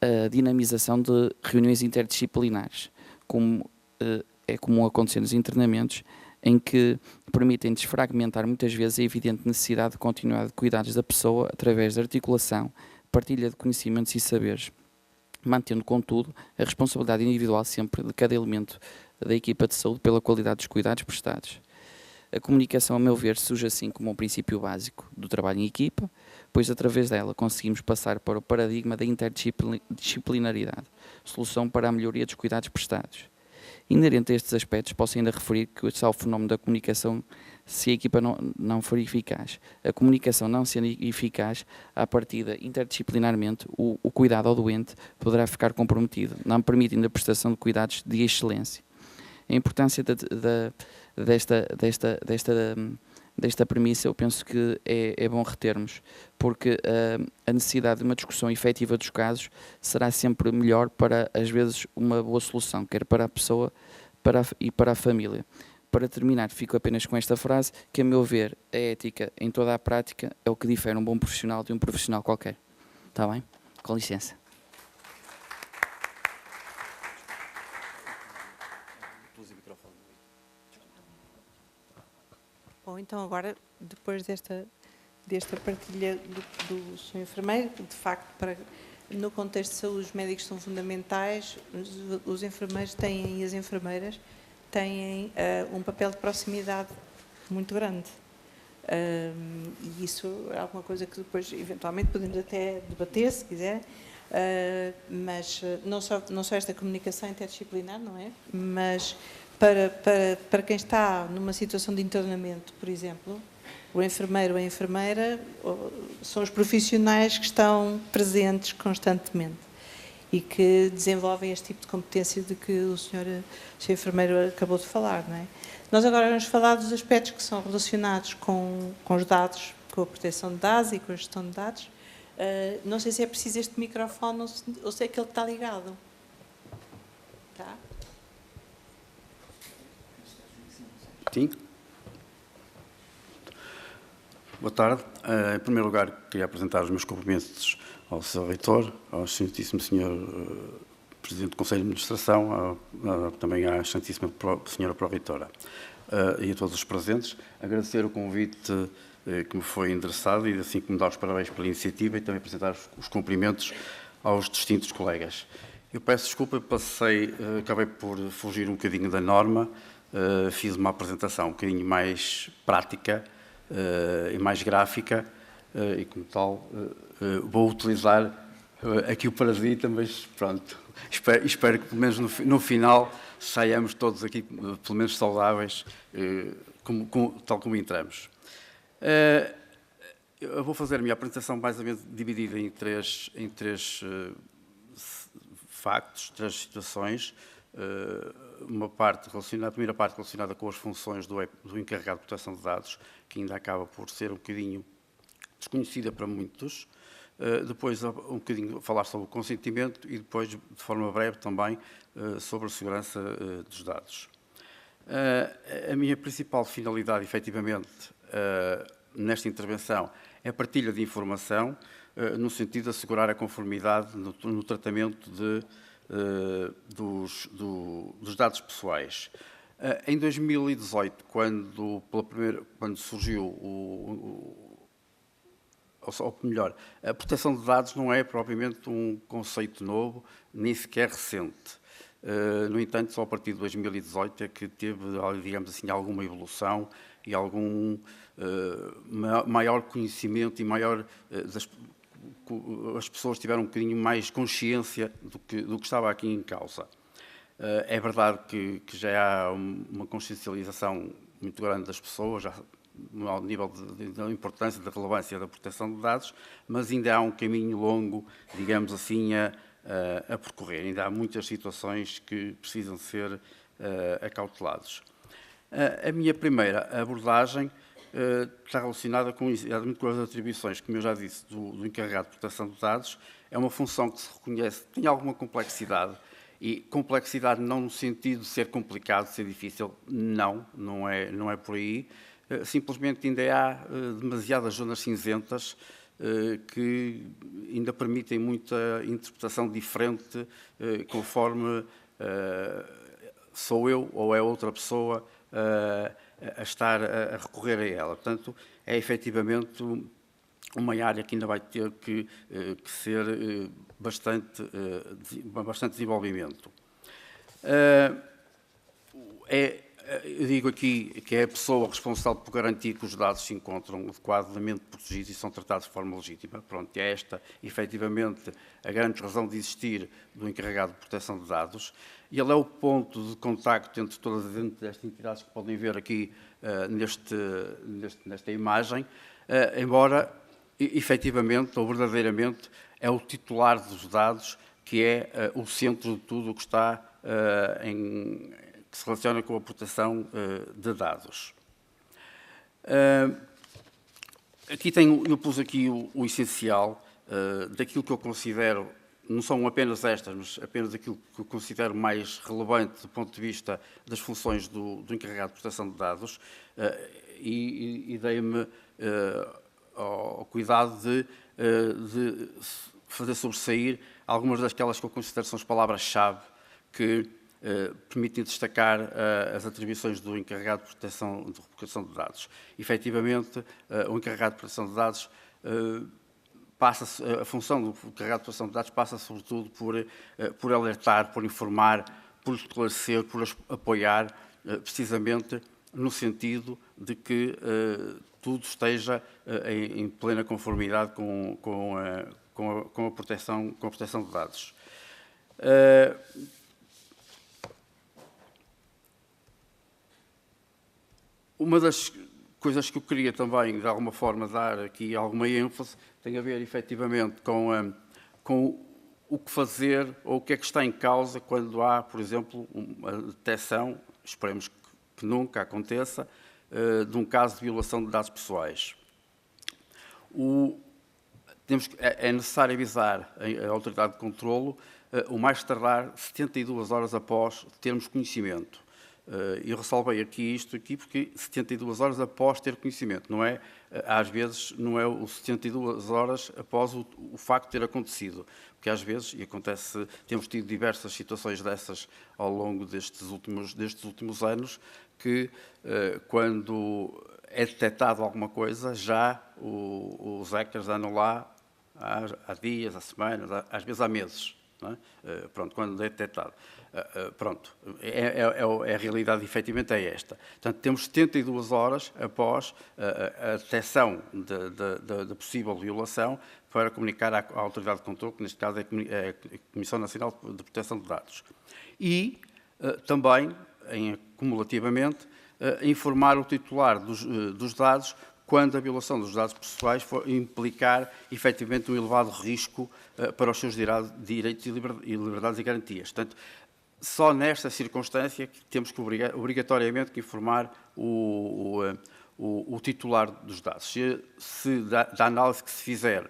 a dinamização de reuniões interdisciplinares, como é comum acontecer nos internamentos, em que permitem desfragmentar muitas vezes a evidente necessidade de continuidade de cuidados da pessoa através da articulação, partilha de conhecimentos e saberes, mantendo, contudo, a responsabilidade individual sempre de cada elemento da equipa de saúde pela qualidade dos cuidados prestados. A comunicação, a meu ver, surge assim como um princípio básico do trabalho em equipa, pois através dela conseguimos passar para o paradigma da interdisciplinaridade, solução para a melhoria dos cuidados prestados. Inerente a estes aspectos, posso ainda referir que o tal fenómeno da comunicação, se a equipa não for eficaz, a comunicação não sendo eficaz, à partida, interdisciplinarmente, o cuidado ao doente poderá ficar comprometido, não permitindo a prestação de cuidados de excelência. A importância desta premissa, eu penso que é bom retermos, porque a necessidade de uma discussão efetiva dos casos será sempre melhor para, às vezes, uma boa solução, quer para a pessoa e para a família. Para terminar, fico apenas com esta frase, que a meu ver, a ética em toda a prática é o que difere um bom profissional de um profissional qualquer. Está bem? Com licença. Bom, então agora, depois desta partilha do Sr. Enfermeiro, de facto, no contexto de saúde, os médicos são fundamentais, os enfermeiros têm, e as enfermeiras têm um papel de proximidade muito grande. E isso é alguma coisa que depois, eventualmente, podemos até debater, se quiser, mas não só esta comunicação interdisciplinar, não é? Mas para quem está numa situação de internamento, por exemplo, o enfermeiro ou a enfermeira são os profissionais que estão presentes constantemente e que desenvolvem este tipo de competência de que o senhor enfermeiro acabou de falar, não é? Nós agora vamos falar dos aspectos que são relacionados com os dados, com a proteção de dados e com a gestão de dados. Não sei se é preciso este microfone ou se é que ele está ligado. Tá? Sim. Boa tarde. Em primeiro lugar, queria apresentar os meus cumprimentos ao Sr. Reitor, ao Excelentíssimo Sr. Presidente do Conselho de Administração, também à Excelentíssima Sra. Pró-Reitora e a todos os presentes. Agradecer o convite que me foi endereçado e assim como dar os parabéns pela iniciativa e também apresentar os cumprimentos aos distintos colegas. Eu peço desculpa, acabei por fugir um bocadinho da norma, fiz uma apresentação um bocadinho mais prática e mais gráfica e como tal vou utilizar aqui o parasita, mas pronto, espero que pelo menos no final saiamos todos aqui pelo menos saudáveis, tal como entramos. Eu vou fazer a minha apresentação mais ou menos dividida em três factos, três situações. A primeira parte relacionada com as funções do encarregado de proteção de dados, que ainda acaba por ser um bocadinho desconhecida para muitos. Depois um bocadinho falar sobre o consentimento e depois, de forma breve também, sobre a segurança dos dados. A minha principal finalidade, efetivamente, nesta intervenção é a partilha de informação, no sentido de assegurar a conformidade no tratamento dos dados pessoais. Em 2018, quando surgiu ou melhor, a proteção de dados não é propriamente um conceito novo, nem sequer recente. No entanto, só a partir de 2018 é que teve, digamos assim, alguma evolução e algum maior conhecimento e maior... as pessoas tiveram um bocadinho mais consciência do que estava aqui em causa. É verdade que já há uma consciencialização muito grande das pessoas, já ao nível da importância, da relevância da proteção de dados, mas ainda há um caminho longo, digamos assim, a percorrer. Ainda há muitas situações que precisam ser acauteladas. A minha primeira abordagem está relacionada com as atribuições, como eu já disse, do encarregado de proteção de dados. É uma função que se reconhece, tem alguma complexidade, e complexidade não no sentido de ser complicado, de ser difícil, não é por aí. Simplesmente ainda há demasiadas zonas cinzentas que ainda permitem muita interpretação diferente conforme sou eu ou é outra pessoa a estar a recorrer a ela. Portanto, é efetivamente uma área que ainda vai ter que ser bastante desenvolvimento. Eu digo aqui que é a pessoa responsável por garantir que os dados se encontram adequadamente protegidos e são tratados de forma legítima. Pronto, é esta, efetivamente, a grande razão de existir do encarregado de proteção de dados. E ele é o ponto de contacto entre todas as entidades que podem ver aqui nesta imagem, embora, efetivamente ou verdadeiramente, é o titular dos dados que é o centro de tudo o que está que se relaciona com a proteção de dados. Eu pus aqui o essencial daquilo que eu considero, não são apenas estas, mas apenas aquilo que eu considero mais relevante do ponto de vista das funções do encarregado de proteção de dados, e dei-me ao cuidado de fazer sobressair algumas daquelas que eu considero são as palavras-chave que permitem destacar as atribuições do encarregado de proteção de dados. Efetivamente, o encarregado de proteção de dados a função do encarregado de proteção de dados passa sobretudo por alertar, por informar, por esclarecer, por apoiar, precisamente no sentido de que tudo esteja em plena conformidade com a proteção de dados. Uma das coisas que eu queria também, de alguma forma, dar aqui alguma ênfase, tem a ver, efetivamente, com o que fazer ou o que é que está em causa quando há, por exemplo, uma detecção, esperemos que nunca aconteça, de um caso de violação de dados pessoais. É necessário avisar a autoridade de controlo o mais tardar 72 horas após termos conhecimento. Eu ressalvei isto porque 72 horas após ter conhecimento, não é, às vezes, não é o 72 horas após o facto de ter acontecido, porque às vezes, e acontece, temos tido diversas situações dessas ao longo destes últimos anos, que quando é detectado alguma coisa, já os hackers andam lá há dias, há semanas, às vezes há meses, não é? Pronto, quando é detectado. Pronto, a realidade efetivamente é esta. Portanto, temos 72 horas após a detecção da possível violação para comunicar à autoridade de controle, que neste caso é a Comissão Nacional de Proteção de Dados. E também, cumulativamente, informar o titular dos dados quando a violação dos dados pessoais for implicar efetivamente um elevado risco para os seus direitos e liberdades e garantias. Portanto, só nesta circunstância que temos que obrigatoriamente informar o titular dos dados. Se da análise que se fizer,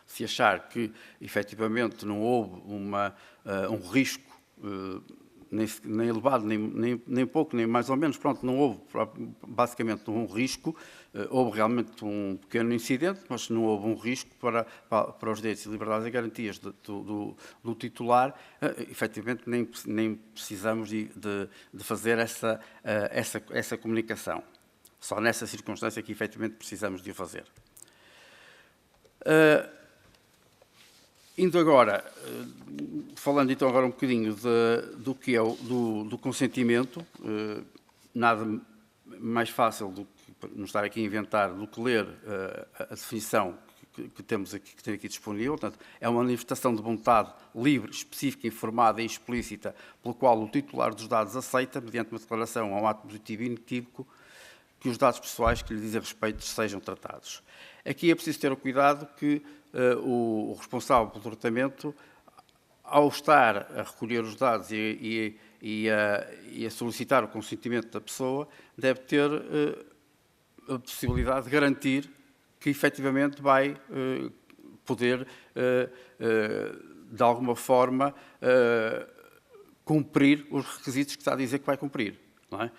se achar que efetivamente não houve um risco nem elevado, nem pouco, nem mais ou menos, pronto, não houve basicamente um risco, houve realmente um pequeno incidente, mas não houve um risco para os direitos e liberdades e garantias do titular, efetivamente nem precisamos de fazer essa comunicação. Só nessa circunstância que efetivamente precisamos de o fazer. Indo agora, falando então agora um bocadinho do que é do consentimento, nada mais fácil do que não estar aqui a inventar do que ler a definição que temos aqui disponível. Portanto, é uma manifestação de vontade livre, específica, informada e explícita, pelo qual o titular dos dados aceita, mediante uma declaração ou um ato positivo e inequívoco, que os dados pessoais que lhe dizem respeito sejam tratados. Aqui é preciso ter o cuidado que o responsável pelo tratamento, ao estar a recolher os dados e a solicitar o consentimento da pessoa, deve ter a possibilidade de garantir que efetivamente vai poder, de alguma forma, cumprir os requisitos que está a dizer que vai cumprir. Não é?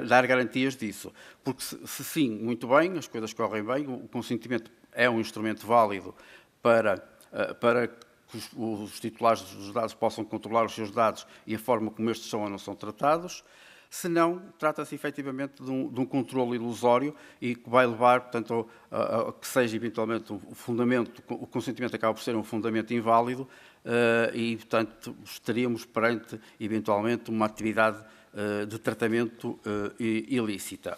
Dar garantias disso. Porque se sim, muito bem, as coisas correm bem, o consentimento é um instrumento válido para que os titulares dos dados possam controlar os seus dados e a forma como estes são ou não são tratados. Senão, trata-se efetivamente de um controle ilusório e que vai levar, portanto, a que seja eventualmente um fundamento, o consentimento acaba por ser um fundamento inválido e, portanto, estaríamos perante, eventualmente, uma atividade de tratamento ilícita.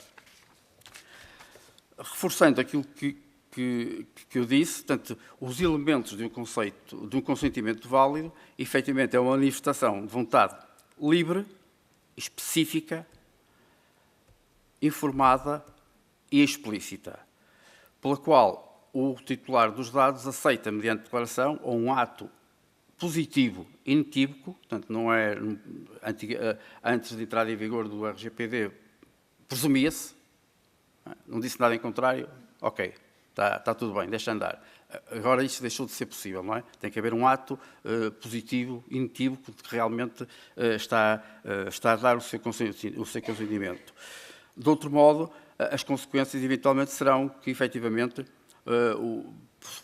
Reforçando aquilo que eu disse, portanto, os elementos de um consentimento válido, efetivamente, é uma manifestação de vontade livre, específica, informada e explícita, pela qual o titular dos dados aceita, mediante declaração, ou um ato positivo inequívoco, portanto, não é antes de entrar em vigor do RGPD, presumia-se, não disse nada em contrário, ok, está tudo bem, deixa andar. Agora isto deixou de ser possível, não é? Tem que haver um ato positivo, inequívoco, de que realmente está a dar o seu consentimento. De outro modo, as consequências eventualmente serão que, efetivamente,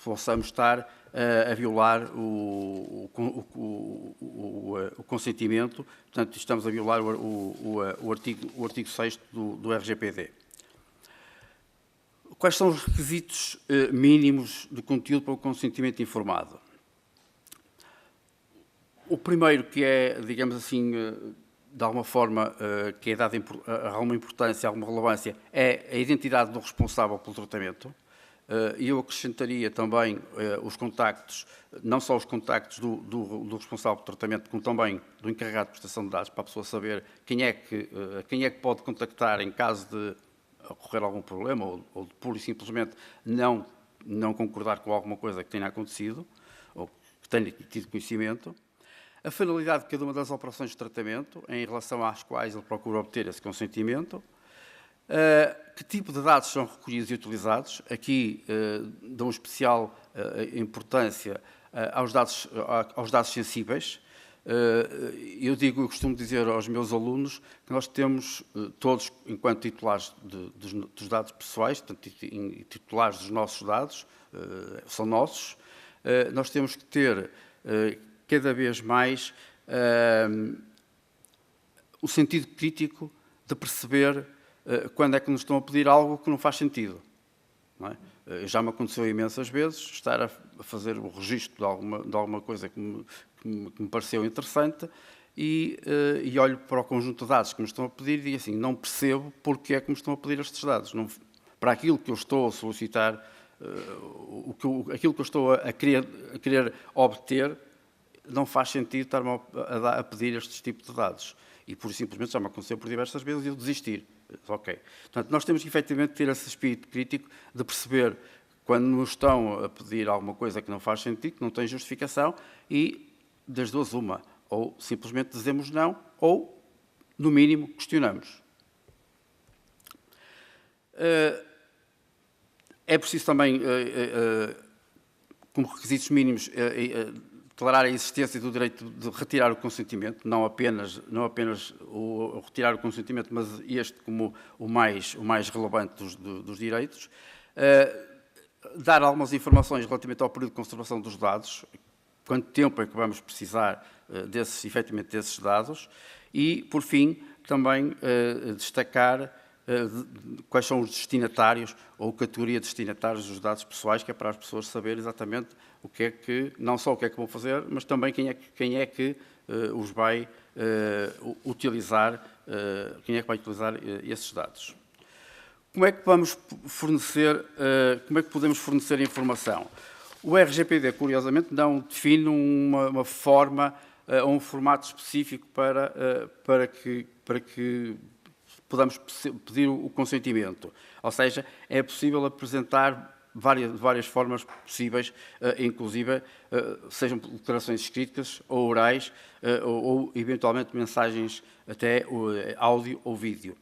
possamos estar a violar o consentimento, portanto, estamos a violar o artigo 6º do RGPD. Quais são os requisitos mínimos do conteúdo para o consentimento informado? O primeiro, que é, digamos assim, de alguma forma, que é dado alguma importância, alguma relevância, é a identidade do responsável pelo tratamento. E eu acrescentaria também os contactos, não só os contactos do responsável pelo tratamento, como também do encarregado de prestação de dados, para a pessoa saber quem é que pode contactar em caso de ocorrer algum problema ou de pura e simplesmente não concordar com alguma coisa que tenha acontecido ou que tenha tido conhecimento. A finalidade de cada uma das operações de tratamento, em relação às quais ele procura obter esse consentimento. Que tipo de dados são recolhidos e utilizados? Aqui dão especial importância aos dados sensíveis. Eu costumo dizer aos meus alunos que nós temos todos, enquanto titulares dos dados pessoais, portanto, titulares dos nossos dados, são nossos, nós temos que ter cada vez mais o sentido crítico de perceber quando é que nos estão a pedir algo que não faz sentido. Não é? Já me aconteceu imensas vezes estar a fazer o registro de alguma coisa que me pareceu interessante e olho para o conjunto de dados que me estão a pedir e digo assim, não percebo porque é que me estão a pedir estes dados. Para aquilo que eu estou a solicitar, aquilo que eu estou a querer obter, não faz sentido estar-me a pedir este tipo de dados. E, por simplesmente, já me aconteceu por diversas vezes eu desistir. Ok. Portanto, nós temos que, efetivamente, ter esse espírito crítico de perceber quando nos estão a pedir alguma coisa que não faz sentido, que não tem justificação, e, das duas, uma. Ou simplesmente dizemos não, ou, no mínimo, questionamos. É preciso também, como requisitos mínimos, declarar a existência do direito de retirar o consentimento, não apenas o retirar o consentimento, mas este como o mais relevante dos direitos. Dar algumas informações relativamente ao período de conservação dos dados, quanto tempo é que vamos precisar efetivamente desses dados, e, por fim, também destacar quais são os destinatários ou categoria de destinatários dos dados pessoais, que é para as pessoas saberem exatamente o que é que, não só o que é que vão fazer, mas também quem é que os vai utilizar, quem é que vai utilizar esses dados. Como é que vamos fornecer, como é que podemos fornecer informação? O RGPD, curiosamente, não define uma forma ou um formato específico para que podamos pedir o consentimento. Ou seja, é possível apresentar várias formas possíveis, inclusive, sejam declarações escritas ou orais, ou eventualmente mensagens até áudio ou vídeo.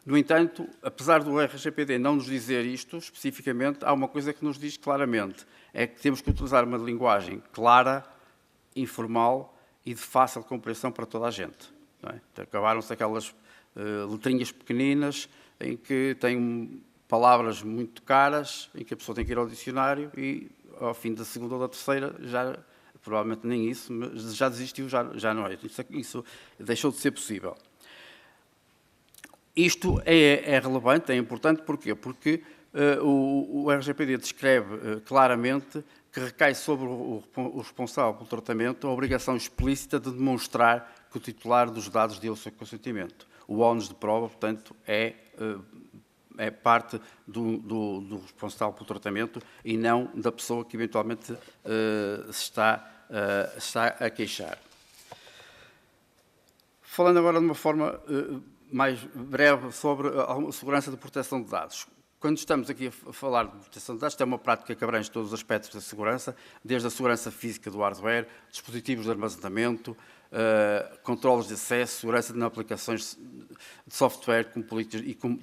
No entanto, apesar do RGPD não nos dizer isto especificamente, há uma coisa que nos diz claramente, é que temos que utilizar uma linguagem clara, informal e de fácil compreensão para toda a gente. Não é? Então, acabaram-se aquelas letrinhas pequeninas em que têm palavras muito caras, em que a pessoa tem que ir ao dicionário e, ao fim da segunda ou da terceira, já, provavelmente nem isso, mas já desistiu, já não é. Isso deixou de ser possível. Isto é relevante, é importante, porquê? Porque o RGPD descreve claramente que recai sobre o responsável pelo tratamento a obrigação explícita de demonstrar que o titular dos dados deu o seu consentimento. O ónus de prova, portanto, é parte do responsável pelo tratamento e não da pessoa que eventualmente se está a queixar. Falando agora de uma forma mais breve sobre a segurança de proteção de dados. Quando estamos aqui a falar de proteção de dados, é uma prática que abrange todos os aspectos da segurança, desde a segurança física do hardware, dispositivos de armazenamento, controles de acesso, segurança de aplicações de software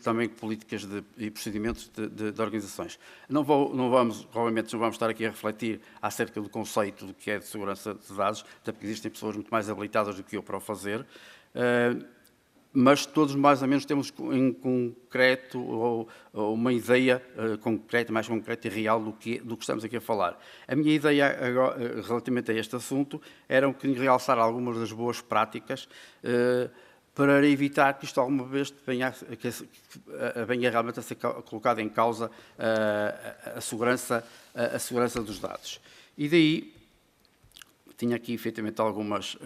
também políticas e procedimentos de organizações. Obviamente não vamos estar aqui a refletir acerca do conceito do que é de segurança de dados, até porque existem pessoas muito mais habilitadas do que eu para o fazer, mas todos mais ou menos temos em concreto ou uma ideia mais concreta e real do que estamos aqui a falar. A minha ideia agora, relativamente a este assunto era um bocadinho realçar algumas das boas práticas para evitar que isto alguma vez venha realmente a ser colocado em causa a segurança dos dados. E daí tinha aqui efetivamente algumas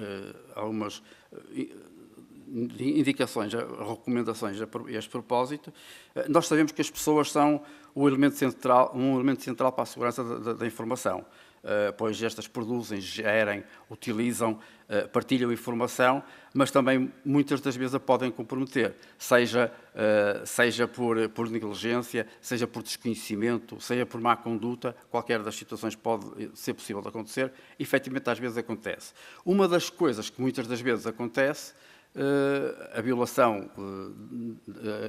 indicações, recomendações a este propósito. Nós sabemos que as pessoas são um elemento central para a segurança da informação, pois estas produzem, gerem, utilizam, partilham informação, mas também muitas das vezes a podem comprometer, seja por negligência, seja por desconhecimento, seja por má conduta, qualquer das situações pode ser possível de acontecer, e efetivamente às vezes acontece. Uma das coisas que muitas das vezes acontece, a violação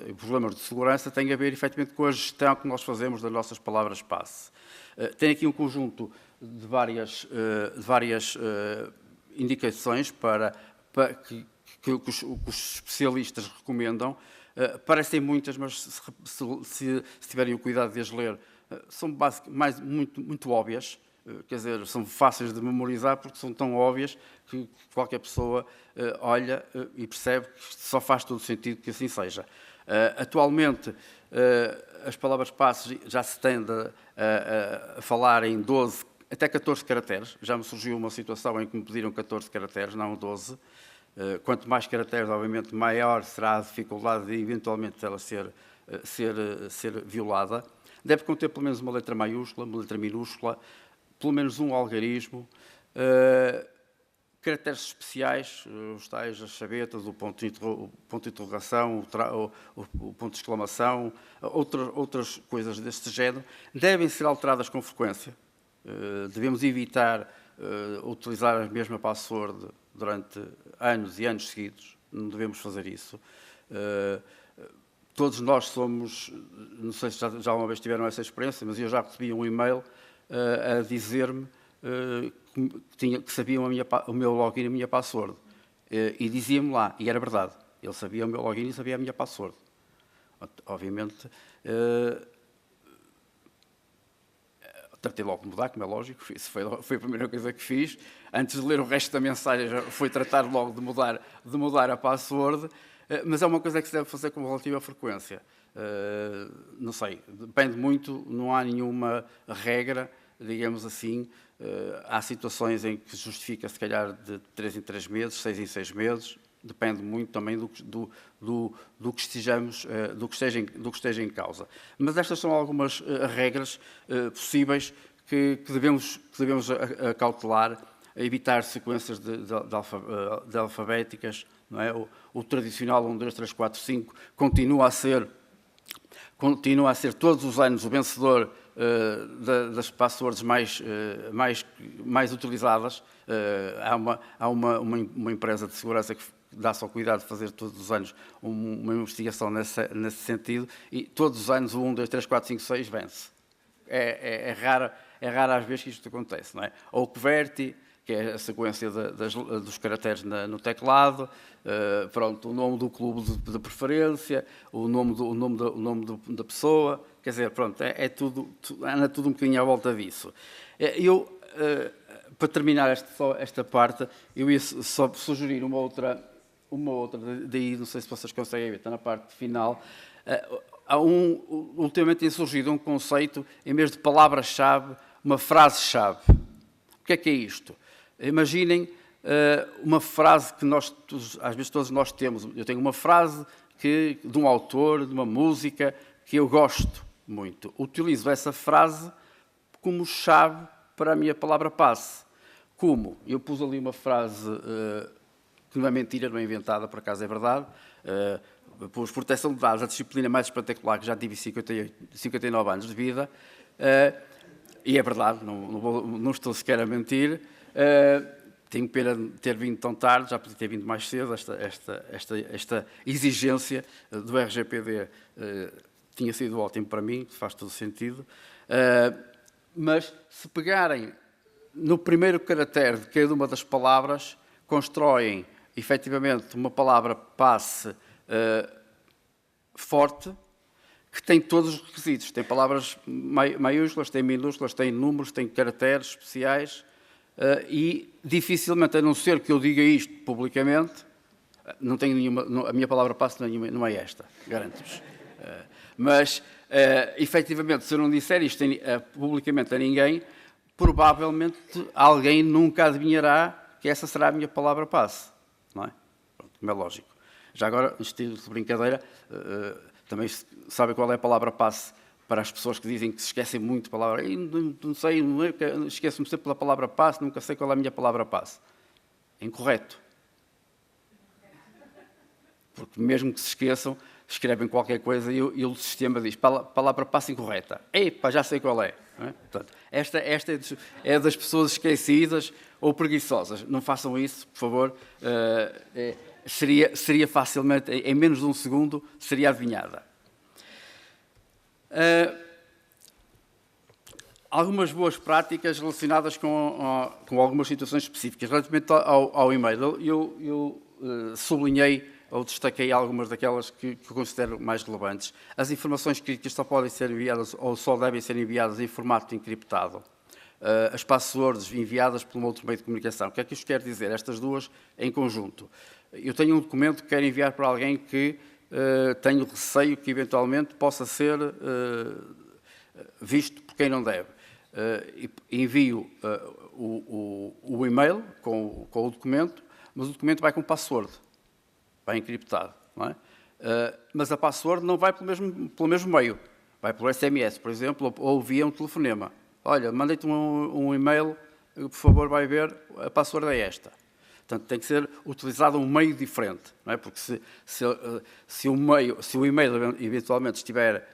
e problemas de segurança tem a ver, efetivamente, com a gestão que nós fazemos das nossas palavras-passe. Tem aqui um conjunto de várias indicações que os especialistas recomendam. Parecem muitas, mas se tiverem o cuidado de as ler, são muito óbvias. Quer dizer, são fáceis de memorizar porque são tão óbvias que qualquer pessoa olha e percebe que só faz todo o sentido que assim seja. Atualmente, as palavras-passe já se tende a falar em 12, até 14 caracteres. Já me surgiu uma situação em que me pediram 14 caracteres, não 12. Quanto mais caracteres, obviamente, maior será a dificuldade de, eventualmente, ela ser violada. Deve conter pelo menos uma letra maiúscula, uma letra minúscula, pelo menos um algarismo, caracteres especiais, os tais, as chavetas, o ponto de interrogação, o ponto de exclamação, outras coisas deste género, devem ser alteradas com frequência. Devemos evitar utilizar a mesma password durante anos e anos seguidos, não devemos fazer isso. Todos nós somos, não sei se já uma vez tiveram essa experiência, mas eu já recebi um e-mail a dizer-me que sabiam o meu login e a minha password. E dizia-me lá, e era verdade, ele sabia o meu login e sabia a minha password. Obviamente, tratei logo de mudar, como é lógico, isso foi a primeira coisa que fiz. Antes de ler o resto da mensagem, já foi tratar logo de mudar a password, mas é uma coisa que se deve fazer com relativa frequência. Não sei, depende muito, não há nenhuma regra, digamos assim. Há situações em que justifica, se calhar, de 3 em 3 meses, 6 em 6 meses, depende muito também do que esteja em causa. Mas estas são algumas regras possíveis que devemos acautelar, evitar sequências de alfabéticas, não é? O tradicional 1, 2, 3, 4, 5 continua a ser todos os anos o vencedor das passwords mais utilizadas. Há uma empresa de segurança que dá-se ao cuidado de fazer todos os anos uma investigação nesse sentido, e todos os anos o 1, 2, 3, 4, 5, 6 vence. É raro às vezes que isto acontece, não é? Ou o QWERTY, que é a sequência dos caracteres no teclado, pronto, o nome do clube de preferência, o nome da pessoa, quer dizer, pronto, anda tudo um bocadinho à volta disso. Para terminar esta parte, eu ia só sugerir uma outra uma outra, daí não sei se vocês conseguem ver, está na parte final. Ultimamente tem surgido um conceito, em vez de palavra-chave, uma frase-chave. O que é isto? Imaginem uma frase que às vezes todos nós temos. Eu tenho uma frase de um autor, de uma música, que eu gosto muito. Utilizo essa frase como chave para a minha palavra-passe. Como? Eu pus ali uma frase que não é mentira, não é inventada, por acaso é verdade. Pus proteção de dados, a disciplina mais espetacular, que já tive 59 anos de vida. E é verdade, não estou sequer a mentir. Tenho pena de ter vindo tão tarde, já podia ter vindo mais cedo. Esta exigência do RGPD tinha sido ótimo para mim, faz todo sentido. Mas se pegarem no primeiro caractere de cada uma das palavras, constroem efetivamente uma palavra-passe forte, que tem todos os requisitos. Tem palavras maiúsculas, tem minúsculas, tem números, tem caracteres especiais e dificilmente, a não ser que eu diga isto publicamente, não tenho nenhuma, a minha palavra-passe não é esta, garanto-vos. Mas, efetivamente, se eu não disser isto publicamente a ninguém, provavelmente alguém nunca adivinhará que essa será a minha palavra-passe. Não é? Pronto, como é lógico. Já agora, estilo de brincadeira, também sabem qual é a palavra-passe para as pessoas que dizem que se esquecem muito de palavra. Não sei, esqueço-me sempre da palavra-passe, nunca sei qual é a minha palavra-passe. Incorreto. Porque mesmo que se esqueçam, escrevem qualquer coisa e o sistema diz palavra-passe incorreta. Epa, já sei qual é. Não é? Portanto, esta é das pessoas esquecidas ou preguiçosas. Não façam isso, por favor. Seria facilmente, em menos de um segundo, seria adivinhada. Algumas boas práticas relacionadas com algumas situações específicas. Relativamente ao e-mail, eu sublinhei ou destaquei algumas daquelas que considero mais relevantes. As informações críticas só podem ser enviadas ou só devem ser enviadas em formato encriptado. As passwords enviadas por um outro meio de comunicação. O que é que isto quer dizer? Estas duas em conjunto. Eu tenho um documento que quero enviar para alguém que tenho receio que eventualmente possa ser visto por quem não deve. Envio o e-mail com o documento, mas o documento vai com password. Vai encriptado, não é? Mas a password não vai pelo mesmo meio. Vai pelo SMS, por exemplo, ou via um telefonema. Olha, mandei-te um e-mail, por favor, vai ver, a password é esta. Portanto, tem que ser utilizado um meio diferente, não é? Porque se o e-mail eventualmente estiver,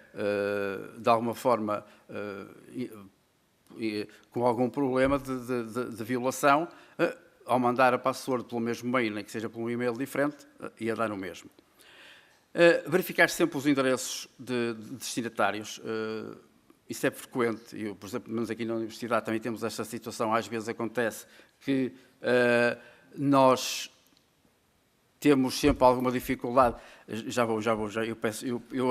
de alguma forma, com algum problema de violação, ao mandar a password pelo mesmo meio, nem que seja por um e-mail diferente, ia dar o mesmo. Verificar sempre os endereços de destinatários. Isso é frequente. Eu, por exemplo, menos aqui na universidade também temos esta situação. Às vezes acontece que nós temos sempre alguma dificuldade.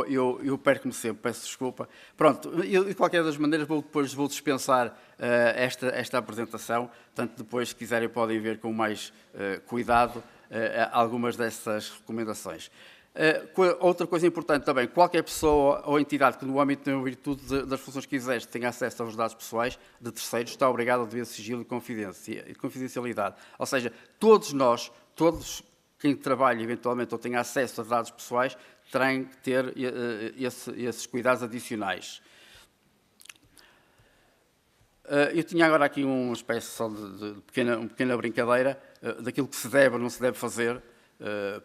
Eu perco-me sempre, peço desculpa. Pronto, de qualquer das maneiras depois vou dispensar esta apresentação, portanto depois se quiserem podem ver com mais cuidado algumas dessas recomendações. Outra coisa importante também, qualquer pessoa ou entidade que no âmbito em virtude das funções que exerce tenha acesso aos dados pessoais de terceiros está obrigado a dever sigilo e confidencialidade. Ou seja, todos quem trabalha eventualmente ou tenha acesso a dados pessoais terão que ter esses cuidados adicionais. Eu tinha agora aqui uma espécie só de pequena brincadeira daquilo que se deve ou não se deve fazer.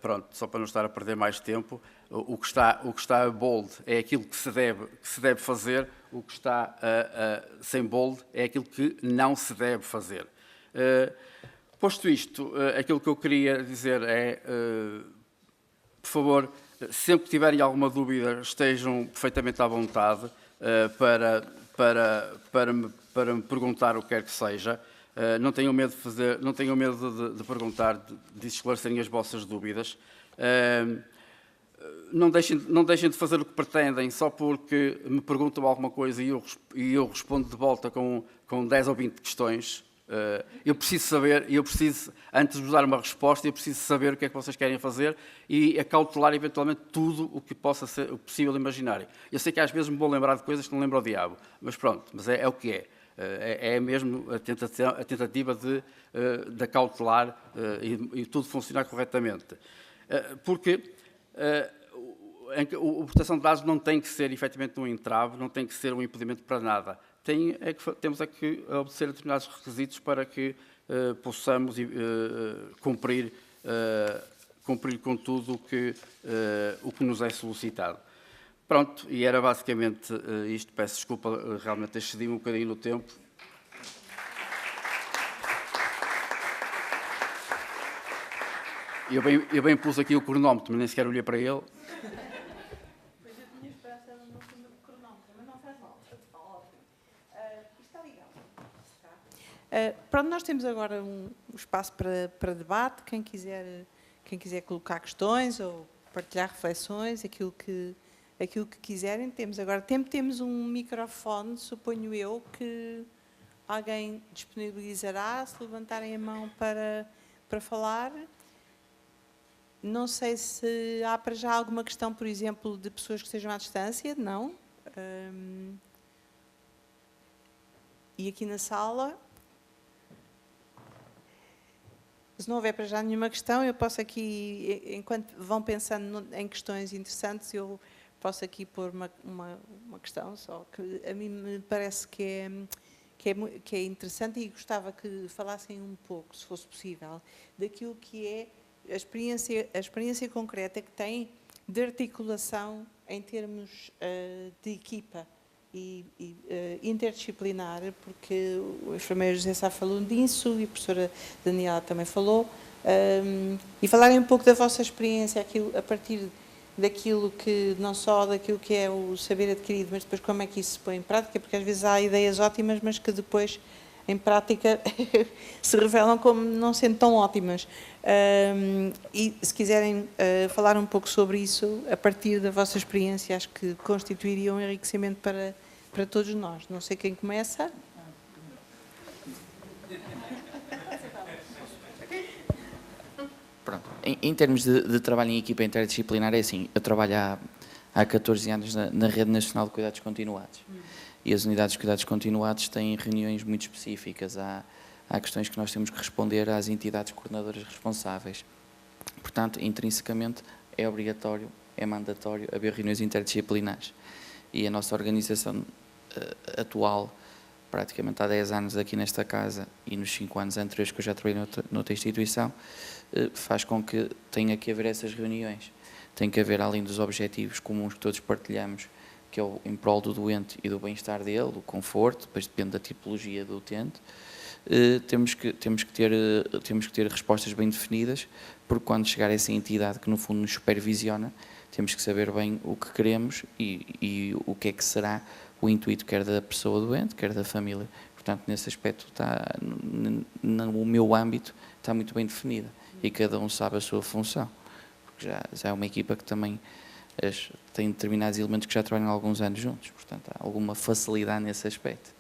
Pronto, só para não estar a perder mais tempo, o que está a bold é aquilo que se deve fazer, o que está sem bold é aquilo que não se deve fazer. Posto isto, aquilo que eu queria dizer é, por favor, sempre que tiverem alguma dúvida, estejam perfeitamente à vontade para me perguntar o que quer que seja. Não tenham medo de perguntar, de esclarecerem as vossas dúvidas. Não deixem de fazer o que pretendem só porque me perguntam alguma coisa e eu respondo de volta com 10 ou 20 questões. Eu preciso saber, antes de vos dar uma resposta, eu preciso saber o que é que vocês querem fazer e acautelar eventualmente tudo o que possa ser o possível imaginar. Eu sei que às vezes me vou lembrar de coisas que não lembro ao diabo, mas pronto, mas é o que é. É mesmo a tentativa de acautelar e tudo funcionar corretamente. Porque a proteção de dados não tem que ser efetivamente um entrave, não tem que ser um impedimento para nada. Temos que obedecer a determinados requisitos para que possamos cumprir com tudo o que nos é solicitado. Pronto, e era basicamente isto. Peço desculpa, realmente excedi-me um bocadinho no tempo. Eu bem pus aqui o cronómetro, mas nem sequer olhei para ele. Pronto, nós temos agora um espaço para debate. Quem quiser colocar questões ou partilhar reflexões, aquilo que quiserem. Temos um microfone, suponho eu, que alguém disponibilizará, se levantarem a mão para falar. Não sei se há para já alguma questão, por exemplo, de pessoas que estejam à distância, não? E aqui na sala? Se não houver para já nenhuma questão, eu posso aqui, enquanto vão pensando em questões interessantes, eu posso aqui pôr uma questão só, que a mim me parece que é interessante e gostava que falassem um pouco, se fosse possível, daquilo que é a experiência concreta que têm de articulação em termos de equipa e interdisciplinar, porque o enfermeiro José Sá falou disso e a professora Daniela também falou, e falarem um pouco da vossa experiência a partir daquilo que, não só daquilo que é o saber adquirido, mas depois como é que isso se põe em prática, porque às vezes há ideias ótimas, mas que depois em prática se revelam como não sendo tão ótimas. E se quiserem falar um pouco sobre isso, a partir da vossa experiência, acho que constituiria um enriquecimento para todos nós. Não sei quem começa. Pronto. Em termos de trabalho em equipa interdisciplinar, é assim, eu trabalho há 14 anos na Rede Nacional de Cuidados Continuados. E as unidades de cuidados continuados têm reuniões muito específicas. Há questões que nós temos que responder às entidades coordenadoras responsáveis. Portanto, intrinsecamente, é obrigatório, é mandatório haver reuniões interdisciplinares. E a nossa organização atual, praticamente há 10 anos aqui nesta casa e nos 5 anos anteriores que eu já trabalhei noutra instituição, faz com que tenha que haver essas reuniões. Tem que haver, além dos objetivos comuns que todos partilhamos, que é o em prol do doente e do bem-estar dele, do conforto, depois depende da tipologia do utente, temos que ter respostas bem definidas, porque quando chegar essa entidade que no fundo nos supervisiona, temos que saber bem o que queremos e o que é que será o intuito, quer da pessoa doente, quer da família. Portanto, nesse aspecto, no meu âmbito, está muito bem definida e cada um sabe a sua função, porque já é uma equipa que também tem determinados elementos que já trabalham há alguns anos juntos, portanto há alguma facilidade nesse aspecto.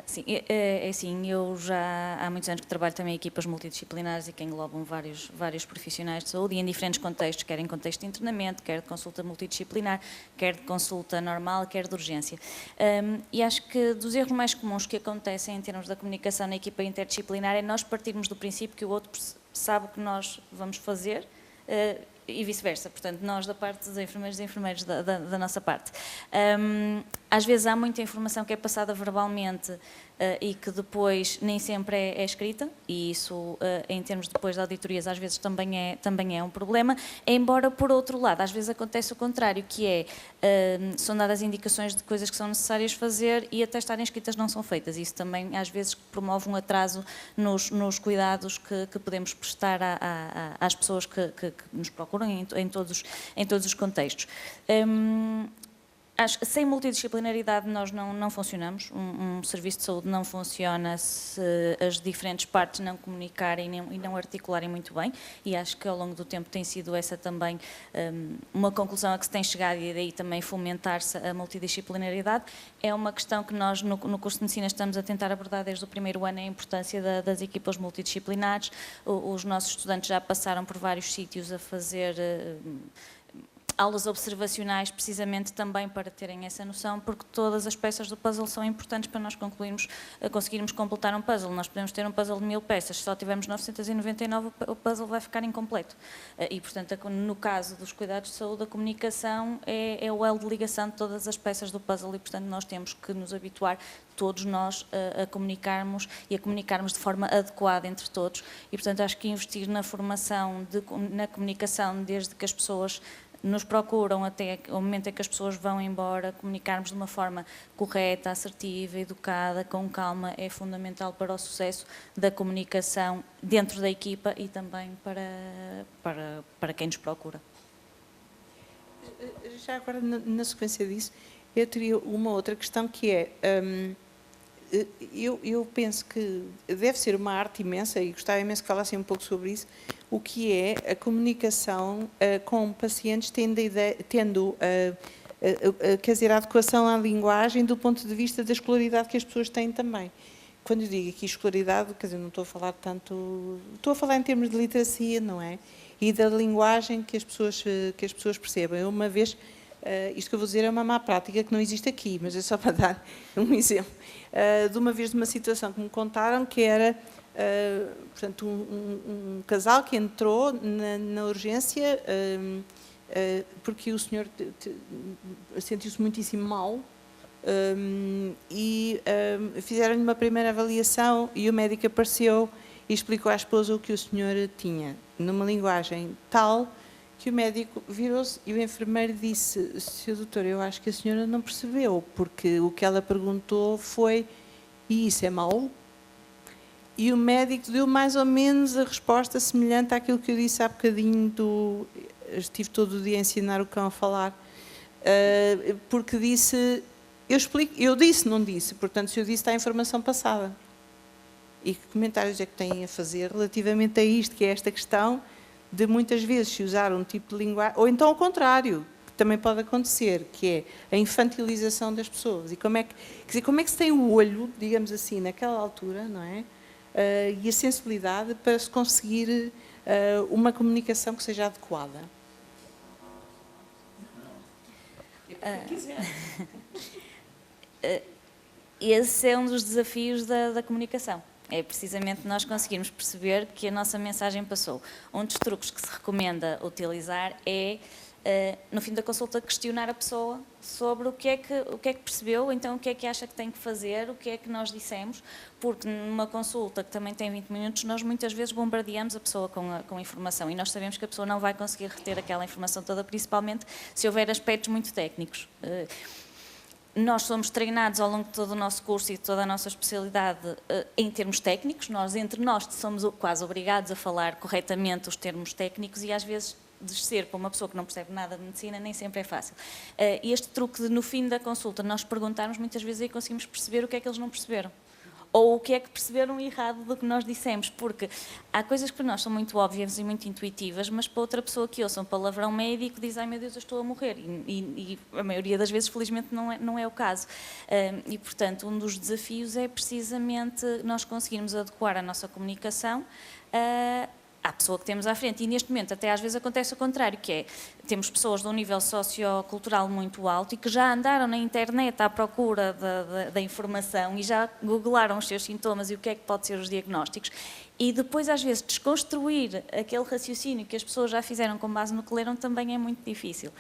Sim, é assim, eu já há muitos anos que trabalho também em equipas multidisciplinares e que englobam vários profissionais de saúde e em diferentes contextos, quer em contexto de internamento, quer de consulta multidisciplinar, quer de consulta normal, quer de urgência. E acho que dos erros mais comuns que acontecem em termos da comunicação na equipa interdisciplinar é nós partirmos do princípio que o outro sabe o que nós vamos fazer e vice-versa, portanto, nós da parte dos enfermeiros e enfermeiros da nossa parte. Às vezes há muita informação que é passada verbalmente e que depois nem sempre é escrita, e isso, em termos depois de auditorias, às vezes também é um problema, embora, por outro lado, às vezes acontece o contrário, que é, são dadas indicações de coisas que são necessárias fazer e até estarem escritas não são feitas. Isso também, às vezes, promove um atraso nos cuidados que podemos prestar às pessoas que nos procuram em todos os contextos. Acho que sem multidisciplinaridade nós não funcionamos. Um serviço de saúde não funciona se as diferentes partes não comunicarem e não articularem muito bem, e acho que ao longo do tempo tem sido essa também uma conclusão a que se tem chegado, e daí também fomentar-se a multidisciplinaridade. É uma questão que nós no curso de Medicina estamos a tentar abordar desde o primeiro ano, a importância das equipas multidisciplinares. Os nossos estudantes já passaram por vários sítios a fazer aulas observacionais, precisamente também para terem essa noção, porque todas as peças do puzzle são importantes para nós conseguirmos completar um puzzle. Nós podemos ter um puzzle de 1000 peças, se só tivermos 999, o puzzle vai ficar incompleto. E, portanto, no caso dos cuidados de saúde, a comunicação é o elo de ligação de todas as peças do puzzle, e, portanto, nós temos que nos habituar, todos nós, a comunicarmos e a comunicarmos de forma adequada entre todos. E, portanto, acho que investir na formação, na comunicação, desde que as pessoas nos procuram até o momento em que as pessoas vão embora, comunicarmos de uma forma correta, assertiva, educada, com calma, é fundamental para o sucesso da comunicação dentro da equipa e também para quem nos procura. Já agora, na sequência disso, eu teria uma outra questão que é, eu penso que deve ser uma arte imensa, e gostava imenso que falassem um pouco sobre isso, o que é a comunicação com pacientes tendo quer dizer, a adequação à linguagem do ponto de vista da escolaridade que as pessoas têm também. Quando eu digo aqui escolaridade, quer dizer, não estou a falar tanto, estou a falar em termos de literacia, não é? E da linguagem que as pessoas percebem. Eu, uma vez, isto que eu vou dizer é uma má prática que não existe aqui, mas é só para dar um exemplo. De uma vez, de uma situação que me contaram, que era, portanto, um casal que entrou na urgência porque o senhor sentiu-se muitíssimo mal, e fizeram-lhe uma primeira avaliação e o médico apareceu e explicou à esposa o que o senhor tinha, numa linguagem tal que o médico virou-se e o enfermeiro disse: "Sr. doutor, eu acho que a senhora não percebeu, porque o que ela perguntou foi: e isso é mau?" E o médico deu mais ou menos a resposta semelhante àquilo que eu disse há bocadinho estive todo o dia a ensinar o cão a falar, porque disse, eu disse, não disse, portanto, se eu disse está a informação passada. E que comentários é que têm a fazer relativamente a isto, que é esta questão de muitas vezes se usar um tipo de linguagem, ou então ao contrário, que também pode acontecer, que é a infantilização das pessoas. E como é que, quer dizer, como é que se tem o olho, digamos assim, naquela altura, não é? E a sensibilidade para se conseguir uma comunicação que seja adequada. Esse é um dos desafios da comunicação. É precisamente nós conseguirmos perceber que a nossa mensagem passou. Um dos truques que se recomenda utilizar é, no fim da consulta, questionar a pessoa sobre o que é que percebeu, então o que é que acha que tem que fazer, o que é que nós dissemos, porque numa consulta que também tem 20 minutos, nós muitas vezes bombardeamos a pessoa com a informação, e nós sabemos que a pessoa não vai conseguir reter aquela informação toda, principalmente se houver aspectos muito técnicos. Nós somos treinados ao longo de todo o nosso curso e de toda a nossa especialidade em termos técnicos. Nós, entre nós, somos quase obrigados a falar corretamente os termos técnicos, e às vezes descer para uma pessoa que não percebe nada de medicina nem sempre é fácil. Este truque de, no fim da consulta, nós perguntarmos, muitas vezes aí conseguimos perceber o que é que eles não perceberam. Ou o que é que perceberam errado do que nós dissemos, porque há coisas que para nós são muito óbvias e muito intuitivas, mas para outra pessoa que ouça um palavrão médico diz: "Ai meu Deus, eu estou a morrer", e a maioria das vezes, felizmente, não é o caso. E, portanto, um dos desafios é precisamente nós conseguirmos adequar a nossa comunicação à pessoa que temos à frente. E neste momento até às vezes acontece o contrário, que é, temos pessoas de um nível sociocultural muito alto e que já andaram na internet à procura da informação e já googlaram os seus sintomas e o que é que pode ser os diagnósticos, e depois às vezes desconstruir aquele raciocínio que as pessoas já fizeram com base no que leram também é muito difícil.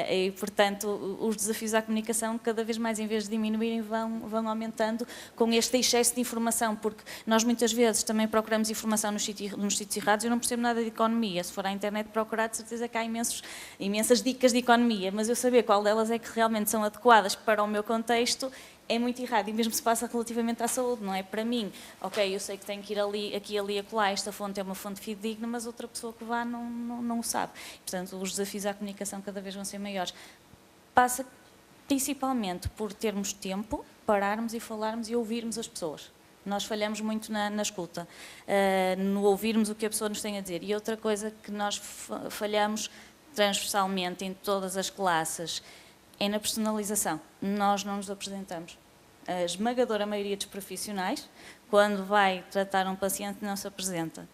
E, portanto, os desafios à comunicação cada vez mais, em vez de diminuírem, vão aumentando com este excesso de informação, porque nós muitas vezes também procuramos informação nos sítios errados. Eu não percebo nada de economia, se for à internet procurar, de certeza que há imensas dicas de economia, mas eu saber qual delas é que realmente são adequadas para o meu contexto é muito errado, e mesmo se passa relativamente à saúde, não é? Para mim, ok, eu sei que tenho que ir ali, acolá, esta fonte é uma fonte fidedigna, mas outra pessoa que vá não o sabe. Portanto, os desafios à comunicação cada vez vão ser maiores. Passa principalmente por termos tempo, pararmos e falarmos e ouvirmos as pessoas. Nós falhamos muito na escuta, no ouvirmos o que a pessoa nos tem a dizer. E outra coisa que nós falhamos transversalmente em todas as classes é na personalização. Nós não nos apresentamos. A esmagadora maioria dos profissionais, quando vai tratar um paciente, não se apresenta.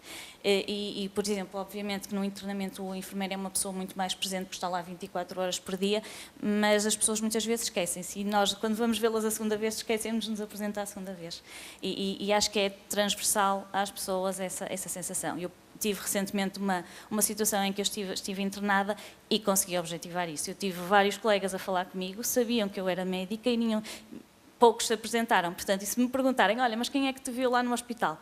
E, por exemplo, obviamente que no internamento o enfermeiro é uma pessoa muito mais presente, porque está lá 24 horas por dia, mas as pessoas muitas vezes esquecem-se. E nós, quando vamos vê-las a segunda vez, esquecemos de nos apresentar a segunda vez. E acho que é transversal às pessoas essa sensação. Eu tive recentemente uma situação em que eu estive internada e consegui objetivar isso. Eu tive vários colegas a falar comigo, sabiam que eu era médica e poucos se apresentaram. Portanto, e se me perguntarem, olha, mas quem é que te viu lá no hospital?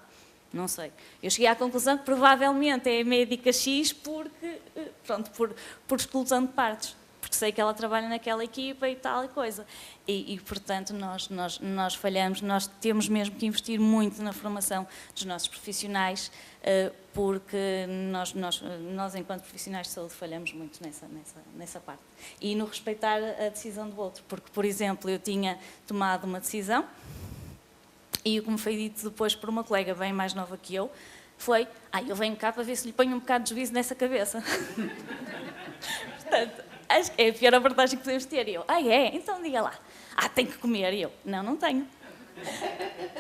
Não sei. Eu cheguei à conclusão que provavelmente é a médica X porque, pronto, por exclusão de partes. Porque sei que ela trabalha naquela equipa e tal e coisa. E portanto, nós falhamos, nós temos mesmo que investir muito na formação dos nossos profissionais, porque nós enquanto profissionais de saúde, falhamos muito nessa parte. E no respeitar a decisão do outro. Porque, por exemplo, eu tinha tomado uma decisão e o que me foi dito depois por uma colega bem mais nova que eu, foi, eu venho cá para ver se lhe ponho um bocado de juízo nessa cabeça. Portanto, acho que é a pior abordagem que podemos ter. E eu, é? Então diga lá. Tem que comer. E eu, não tenho.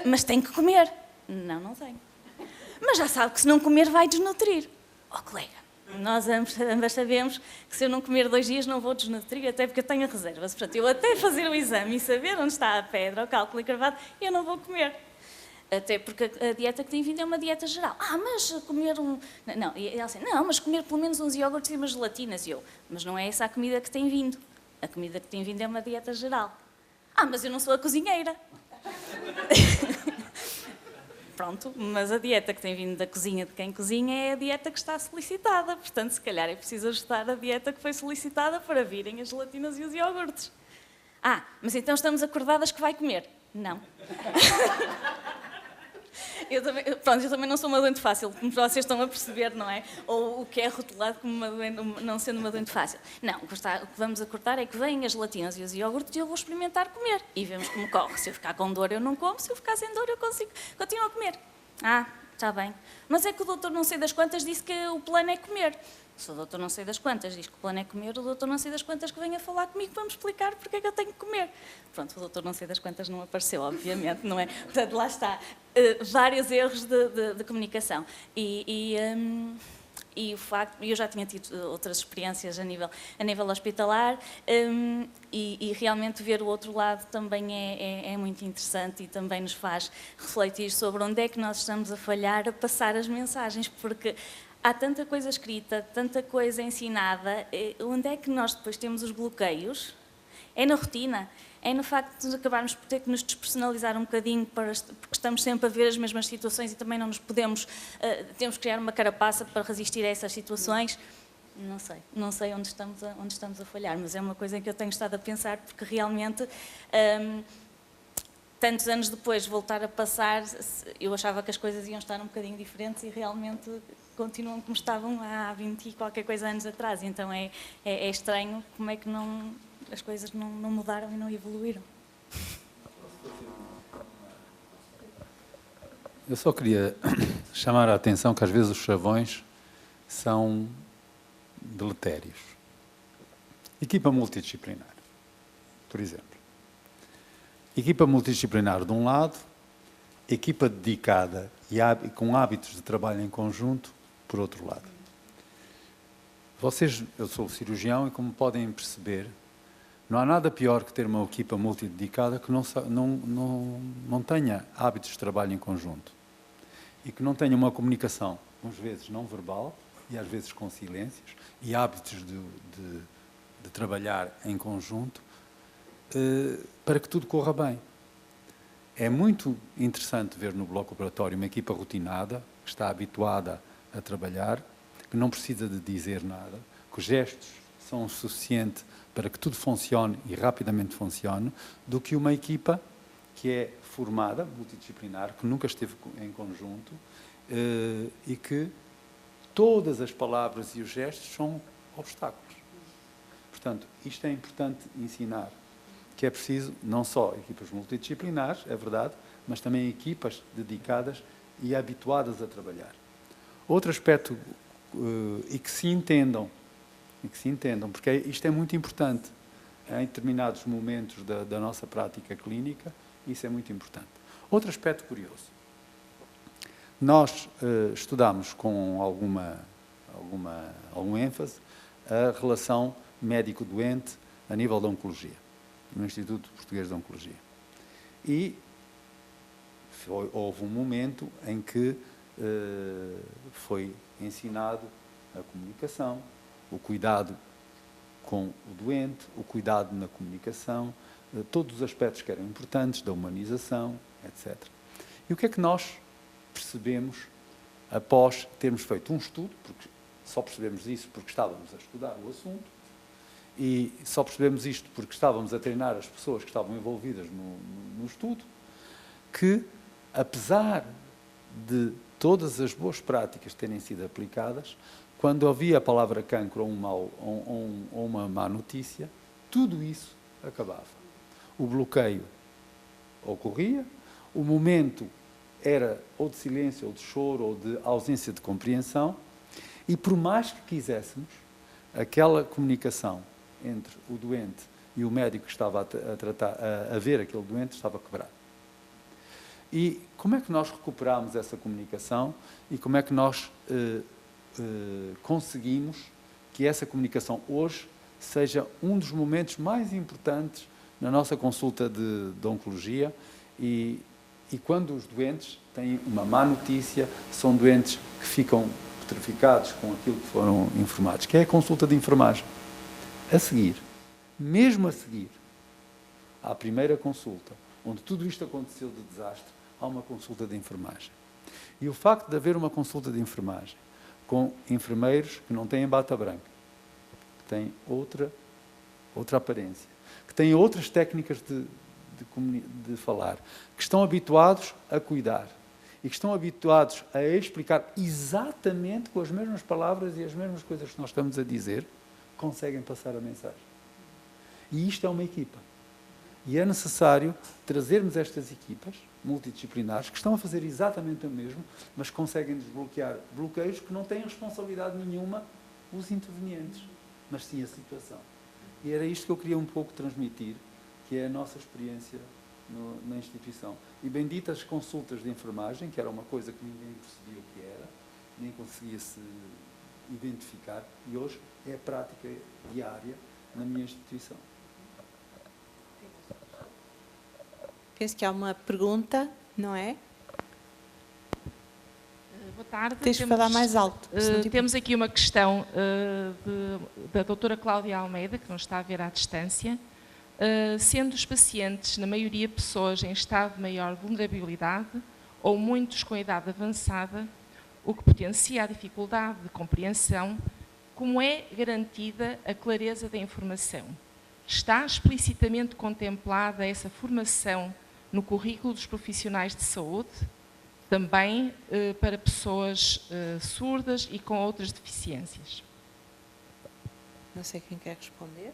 Mas tem que comer. Não tenho. Mas já sabe que se não comer vai desnutrir. Colega, nós ambas sabemos que se eu não comer 2 dias não vou desnutrir, até porque eu tenho reservas. Portanto, eu até fazer o exame e saber onde está a pedra, o cálculo encravado, eu não vou comer. Até porque a dieta que tem vindo é uma dieta geral. Mas comer Não, e ela assim, mas comer pelo menos uns iogurtes e umas gelatinas. E eu, mas não é essa a comida que tem vindo. A comida que tem vindo é uma dieta geral. Mas eu não sou a cozinheira. Pronto, mas a dieta que tem vindo da cozinha de quem cozinha é a dieta que está solicitada. Portanto, se calhar é preciso ajustar a dieta que foi solicitada para virem as gelatinas e os iogurtes. Mas então estamos acordadas que vai comer. Não. Eu também não sou uma doente fácil, como vocês estão a perceber, não é? Ou o que é rotulado como não sendo uma doente fácil. Não, o que vamos acordar é que vêm as gelatinas e os iogurtes e eu vou experimentar comer. E vemos como corre. Se eu ficar com dor, eu não como. Se eu ficar sem dor, eu continuo a comer. Está bem. Mas é que o doutor não sei das quantas disse que o plano é comer. Se o doutor não sei das quantas diz que o plano é comer, o doutor não sei das quantas que venha falar comigo para me explicar porque é que eu tenho que comer. Pronto, o doutor não sei das quantas não apareceu, obviamente, não é? Portanto, lá está. Vários erros de comunicação. E o facto, eu já tinha tido outras experiências a nível hospitalar, e realmente ver o outro lado também é muito interessante e também nos faz refletir sobre onde é que nós estamos a falhar a passar as mensagens, porque há tanta coisa escrita, tanta coisa ensinada, onde é que nós depois temos os bloqueios? É na rotina, é no facto de acabarmos por ter que nos despersonalizar um bocadinho, porque estamos sempre a ver as mesmas situações e também não nos podemos, temos que criar uma carapaça para resistir a essas situações. Não sei onde estamos a falhar, mas é uma coisa em que eu tenho estado a pensar, porque realmente, tantos anos depois, voltar a passar, eu achava que as coisas iam estar um bocadinho diferentes e realmente continuam como estavam há 20 e qualquer coisa anos atrás. Então é estranho como é que as coisas não mudaram e não evoluíram. Eu só queria chamar a atenção que às vezes os chavões são deletérios. Equipa multidisciplinar, por exemplo. Equipa multidisciplinar de um lado, equipa dedicada e com hábitos de trabalho em conjunto, por outro lado. Eu sou cirurgião e, como podem perceber, não há nada pior que ter uma equipa multidedicada que não tenha hábitos de trabalho em conjunto e que não tenha uma comunicação, às vezes não verbal e às vezes com silêncios, e hábitos de trabalhar em conjunto para que tudo corra bem. É muito interessante ver no bloco operatório uma equipa rotinada, que está habituada a trabalhar, que não precisa de dizer nada, que os gestos são o suficiente para que tudo funcione e rapidamente funcione, do que uma equipa que é formada, multidisciplinar, que nunca esteve em conjunto e que todas as palavras e os gestos são obstáculos. Portanto, isto é importante ensinar que é preciso não só equipas multidisciplinares, é verdade, mas também equipas dedicadas e habituadas a trabalhar. Outro aspecto, e que se entendam, porque isto é muito importante em determinados momentos da nossa prática clínica, isso é muito importante. Outro aspecto curioso. Nós estudamos com algum ênfase a relação médico-doente a nível da oncologia, no Instituto Português de Oncologia. E houve um momento em que foi ensinado a comunicação, o cuidado com o doente, o cuidado na comunicação, todos os aspectos que eram importantes, da humanização, etc. E o que é que nós percebemos após termos feito um estudo, porque só percebemos isso porque estávamos a estudar o assunto, e só percebemos isto porque estávamos a treinar as pessoas que estavam envolvidas no estudo, que, apesar de todas as boas práticas terem sido aplicadas, quando havia a palavra cancro ou uma má notícia, tudo isso acabava. O bloqueio ocorria, o momento era ou de silêncio, ou de choro, ou de ausência de compreensão, e por mais que quiséssemos, aquela comunicação entre o doente e o médico que estava a ver aquele doente estava quebrado. E como é que nós recuperámos essa comunicação e como é que nós conseguimos que essa comunicação hoje seja um dos momentos mais importantes na nossa consulta de oncologia e quando os doentes têm uma má notícia, são doentes que ficam petrificados com aquilo que foram informados, que é a consulta de enfermagem. A seguir, mesmo a seguir, à primeira consulta, onde tudo isto aconteceu de desastre, há uma consulta de enfermagem. E o facto de haver uma consulta de enfermagem com enfermeiros que não têm bata branca, que têm outra aparência, que têm outras técnicas de falar, que estão habituados a cuidar e que estão habituados a explicar exatamente com as mesmas palavras e as mesmas coisas que nós estamos a dizer, conseguem passar a mensagem. E isto é uma equipa. E é necessário trazermos estas equipas multidisciplinares que estão a fazer exatamente o mesmo, mas conseguem desbloquear bloqueios que não têm responsabilidade nenhuma os intervenientes, mas sim a situação. E era isto que eu queria um pouco transmitir, que é a nossa experiência na instituição. E benditas consultas de enfermagem, que era uma coisa que ninguém percebia o que era, nem conseguia se identificar, e hoje é a prática diária na minha instituição. Penso que há uma pergunta, não é? Boa tarde. Tens de falar mais alto. Temos aqui uma questão da doutora Cláudia Almeida, que nos está a ver à distância. Sendo os pacientes, na maioria, pessoas em estado de maior vulnerabilidade ou muitos com idade avançada, o que potencia a dificuldade de compreensão, como é garantida a clareza da informação? Está explicitamente contemplada essa formação no currículo dos profissionais de saúde, também para pessoas surdas e com outras deficiências? Não sei quem quer responder.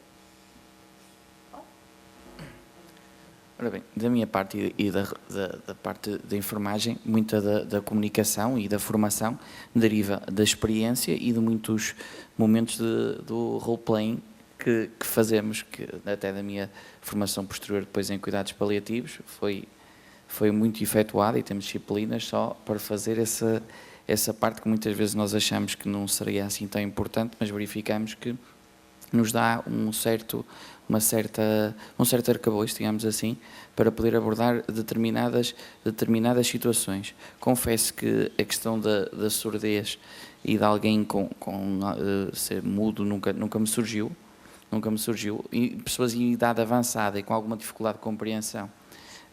Ora bem, da minha parte e da parte da enfermagem, muita da comunicação e da formação deriva da experiência e de muitos momentos do role-playing que fazemos, que até da minha formação posterior depois em cuidados paliativos foi muito efetuada, e temos disciplinas só para fazer essa parte que muitas vezes nós achamos que não seria assim tão importante, mas verificamos que nos dá um certo arcabouço, digamos assim, para poder abordar determinadas situações. Confesso que a questão da surdez e de alguém com ser mudo nunca me surgiu, e pessoas em idade avançada e com alguma dificuldade de compreensão.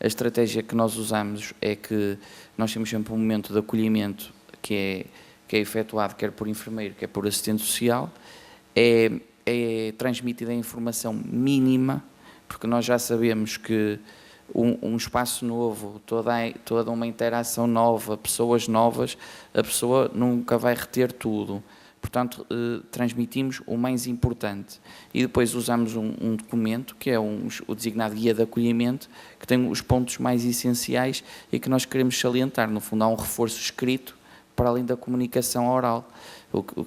A estratégia que nós usamos é que nós temos sempre um momento de acolhimento que é efetuado quer por enfermeiro, quer por assistente social, é transmitida a informação mínima, porque nós já sabemos que um espaço novo, toda uma interação nova, pessoas novas, a pessoa nunca vai reter tudo. Portanto, transmitimos o mais importante e depois usamos um documento que é o designado guia de acolhimento, que tem os pontos mais essenciais e que nós queremos salientar. No fundo, há um reforço escrito para além da comunicação oral,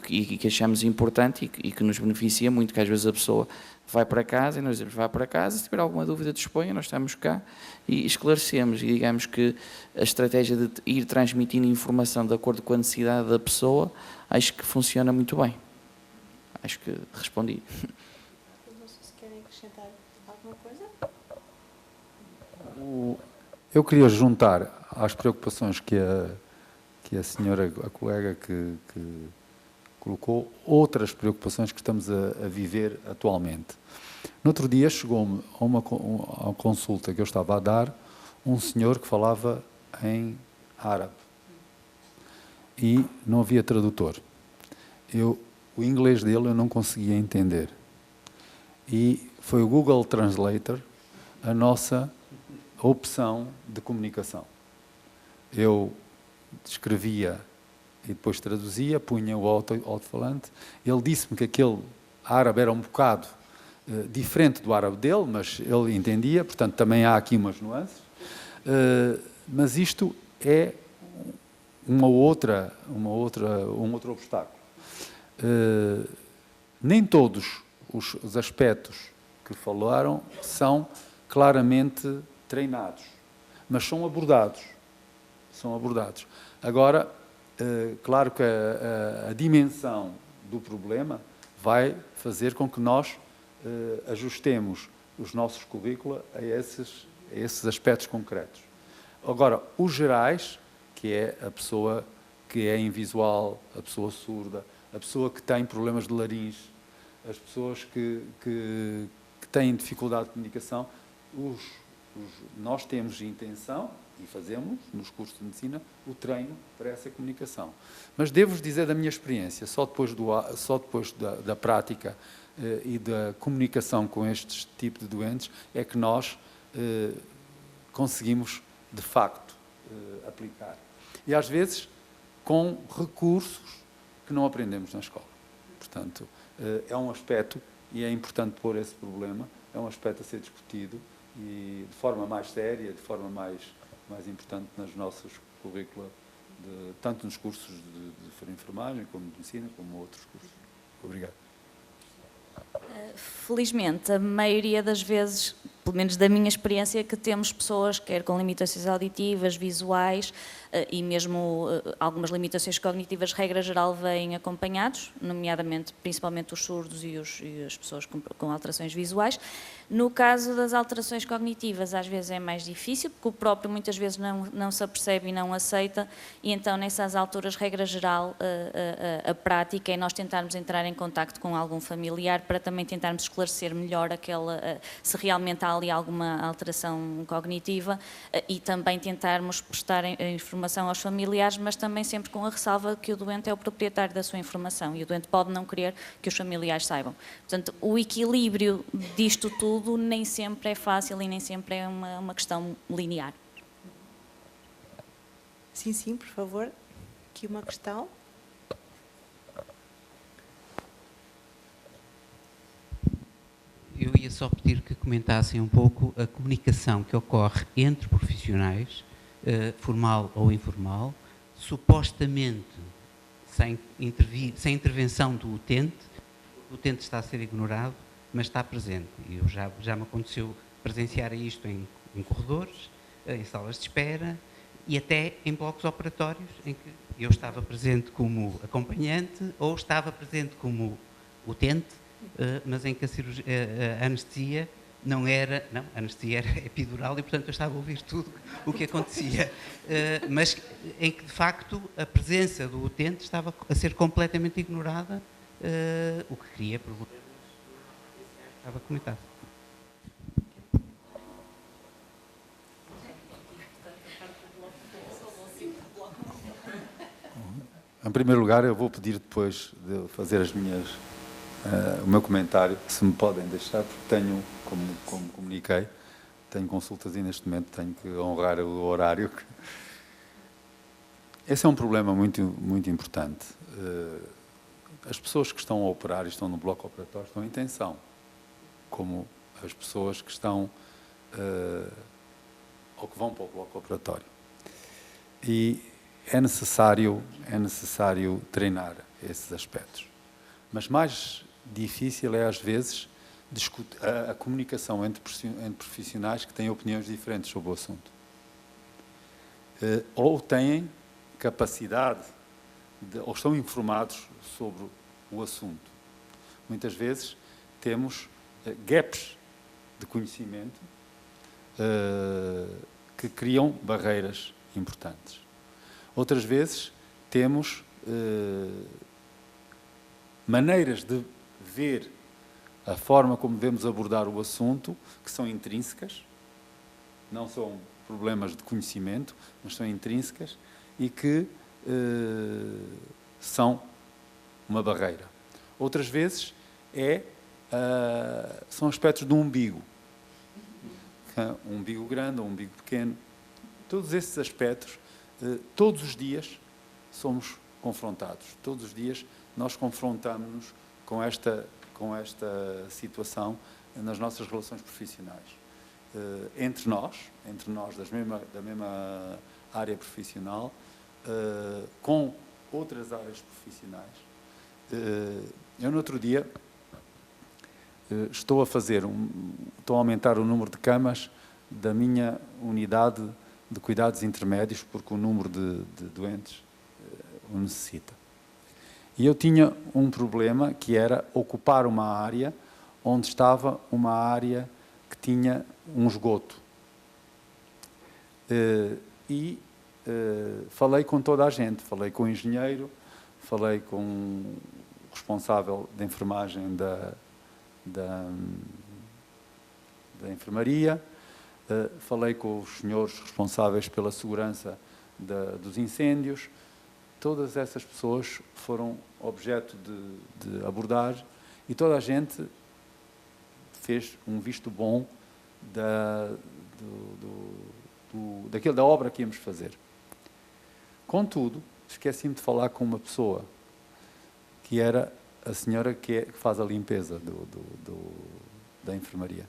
e que achamos importante e que nos beneficia muito, que às vezes a pessoa vai para casa e nós dizemos, vá para casa, se tiver alguma dúvida disponha, nós estamos cá e esclarecemos. E digamos que a estratégia de ir transmitindo informação de acordo com a necessidade da pessoa, acho que funciona muito bem. Acho que respondi. Não sei se querem acrescentar alguma coisa. Eu queria juntar às preocupações que a senhora, a colega que colocou, outras preocupações que estamos a viver atualmente. No outro dia chegou-me a uma consulta que eu estava a dar um senhor que falava em árabe e não havia tradutor. O inglês dele eu não conseguia entender. E foi o Google Translator a nossa opção de comunicação. Eu escrevia e depois traduzia, punha o alto-falante. Ele disse-me que aquele árabe era um bocado diferente do árabe dele, mas ele entendia, portanto também há aqui umas nuances. Mas isto é um outro obstáculo. Nem todos os aspectos que falaram são claramente treinados, mas são abordados. Agora, claro que a dimensão do problema vai fazer com que nós ajustemos os nossos currículos a esses aspectos concretos. Agora, os gerais, que é a pessoa que é invisual, a pessoa surda, a pessoa que tem problemas de laringe, as pessoas que têm dificuldade de comunicação, nós temos intenção, e fazemos, nos cursos de medicina, o treino para essa comunicação. Mas devo-vos dizer da minha experiência, só depois da prática e da comunicação com estes tipos de doentes, é que nós conseguimos, de facto, aplicar. E às vezes com recursos que não aprendemos na escola. Portanto, é um aspecto, e é importante pôr esse problema, é um aspecto a ser discutido e de forma mais séria, de forma mais importante nos nossos currículos, tanto nos cursos de enfermagem, como de medicina, como outros cursos. Obrigado. Felizmente, a maioria das vezes, pelo menos da minha experiência, que temos pessoas, quer com limitações auditivas, visuais e mesmo algumas limitações cognitivas, regra geral, vêm acompanhados, nomeadamente, principalmente os surdos e as pessoas com alterações visuais. No caso das alterações cognitivas, às vezes é mais difícil, porque o próprio muitas vezes não se apercebe e não aceita, e então nessas alturas, regra geral, a prática é nós tentarmos entrar em contacto com algum familiar para também tentarmos esclarecer melhor se realmente há ali alguma alteração cognitiva e também tentarmos prestar informação aos familiares, mas também sempre com a ressalva que o doente é o proprietário da sua informação e o doente pode não querer que os familiares saibam. Portanto, o equilíbrio disto tudo nem sempre é fácil e nem sempre é uma questão linear. Sim, por favor. Aqui uma questão. Eu ia só pedir que comentassem um pouco a comunicação que ocorre entre profissionais, formal ou informal, supostamente sem intervenção do utente. O utente está a ser ignorado, mas está presente. E já me aconteceu presenciar isto em corredores, em salas de espera e até em blocos operatórios em que eu estava presente como acompanhante ou estava presente como utente, mas em que a anestesia não era... Não, a anestesia era epidural e, portanto, eu estava a ouvir tudo o que acontecia. Mas em que, de facto, a presença do utente estava a ser completamente ignorada, o que cria problemas. Estava comentado. Em primeiro lugar, eu vou pedir depois de fazer o meu comentário, se me podem deixar, porque tenho, como comuniquei, tenho consultas e neste momento tenho que honrar o horário. Esse é um problema muito, muito importante. as pessoas que estão a operar e estão no bloco operatório estão em tensão, como as pessoas que estão ou que vão para o bloco operatório. E é necessário treinar esses aspectos. Mas mais difícil é, às vezes, a comunicação entre profissionais que têm opiniões diferentes sobre o assunto. Ou têm capacidade, ou estão informados sobre o assunto. Muitas vezes temos gaps de conhecimento que criam barreiras importantes. Outras vezes temos maneiras de ver a forma como devemos abordar o assunto que são intrínsecas, não são problemas de conhecimento, mas são intrínsecas e que são uma barreira. Outras vezes são aspectos do umbigo. Um umbigo grande, um umbigo pequeno. Todos esses aspectos, todos os dias somos confrontados. Todos os dias nós confrontamos-nos com esta situação nas nossas relações profissionais. Entre nós da mesma área profissional, com outras áreas profissionais. Eu, no outro dia, estou a aumentar o número de camas da minha unidade de cuidados intermédios, porque o número de doentes o necessita. E eu tinha um problema, que era ocupar uma área onde estava uma área que tinha um esgoto. Falei com toda a gente, falei com o engenheiro, falei com o responsável da enfermagem da enfermaria, falei com os senhores responsáveis pela segurança dos incêndios. Todas essas pessoas foram objeto de abordagem e toda a gente fez um visto bom da obra que íamos fazer. Contudo, esqueci-me de falar com uma pessoa, que era a senhora que faz a limpeza da enfermaria.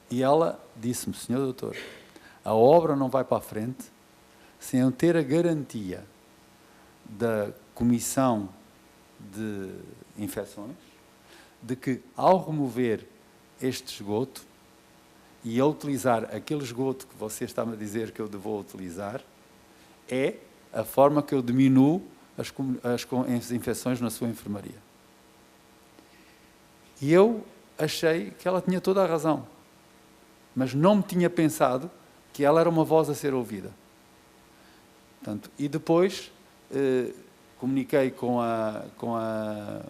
E ela disse-me: senhor doutor, a obra não vai para a frente sem eu ter a garantia da Comissão de Infecções de que, ao remover este esgoto e a utilizar aquele esgoto que você está-me a dizer que eu devo utilizar, é a forma que eu diminuo as infecções na sua enfermaria. E eu achei que ela tinha toda a razão, mas não me tinha pensado que ela era uma voz a ser ouvida. Portanto, e depois comuniquei com o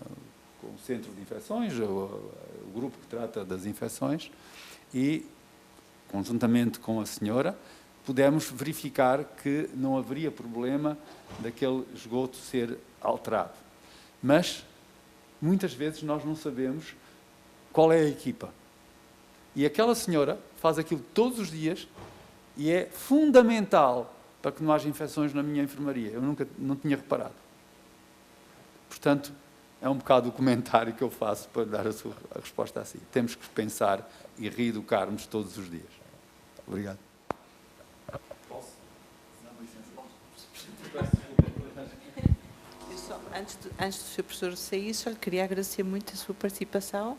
Centro de Infecções, o grupo que trata das infecções, e, conjuntamente com a senhora, pudemos verificar que não haveria problema daquele esgoto ser alterado. Mas, muitas vezes, nós não sabemos qual é a equipa. E aquela senhora faz aquilo todos os dias e é fundamental para que não haja infecções na minha enfermaria. Eu não tinha reparado. Portanto, é um bocado o comentário que eu faço para dar a resposta assim. Temos que pensar e reeducar-nos todos os dias. Obrigado. Posso? Antes do Sr. Professor sair, só lhe queria agradecer muito a sua participação.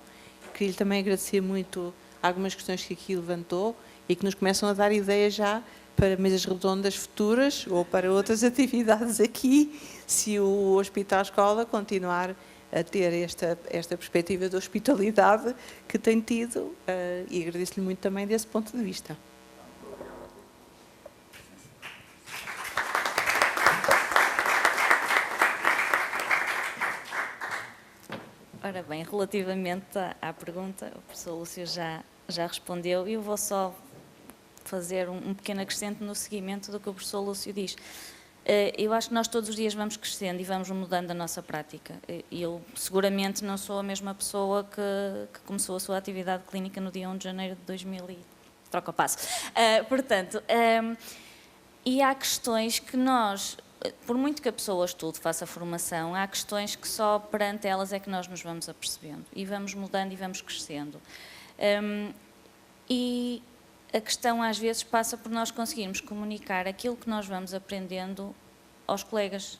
Queria-lhe também agradecer muito algumas questões que aqui levantou e que nos começam a dar ideias já para mesas redondas futuras ou para outras atividades aqui, se o Hospital Escola continuar a ter esta perspectiva de hospitalidade que tem tido, e agradeço-lhe muito também desse ponto de vista. Ora bem, relativamente à pergunta, o professor Lúcio já respondeu e eu vou só fazer um pequeno acrescento no seguimento do que o professor Lúcio diz. Eu acho que nós todos os dias vamos crescendo e vamos mudando a nossa prática. Eu seguramente não sou a mesma pessoa que começou a sua atividade clínica no dia 1 de janeiro de 2000 e troca o passo. Portanto, e há questões que nós por muito que a pessoa estude, faça formação, há questões que só perante elas é que nós nos vamos apercebendo e vamos mudando e vamos crescendo. E a questão às vezes passa por nós conseguirmos comunicar aquilo que nós vamos aprendendo aos colegas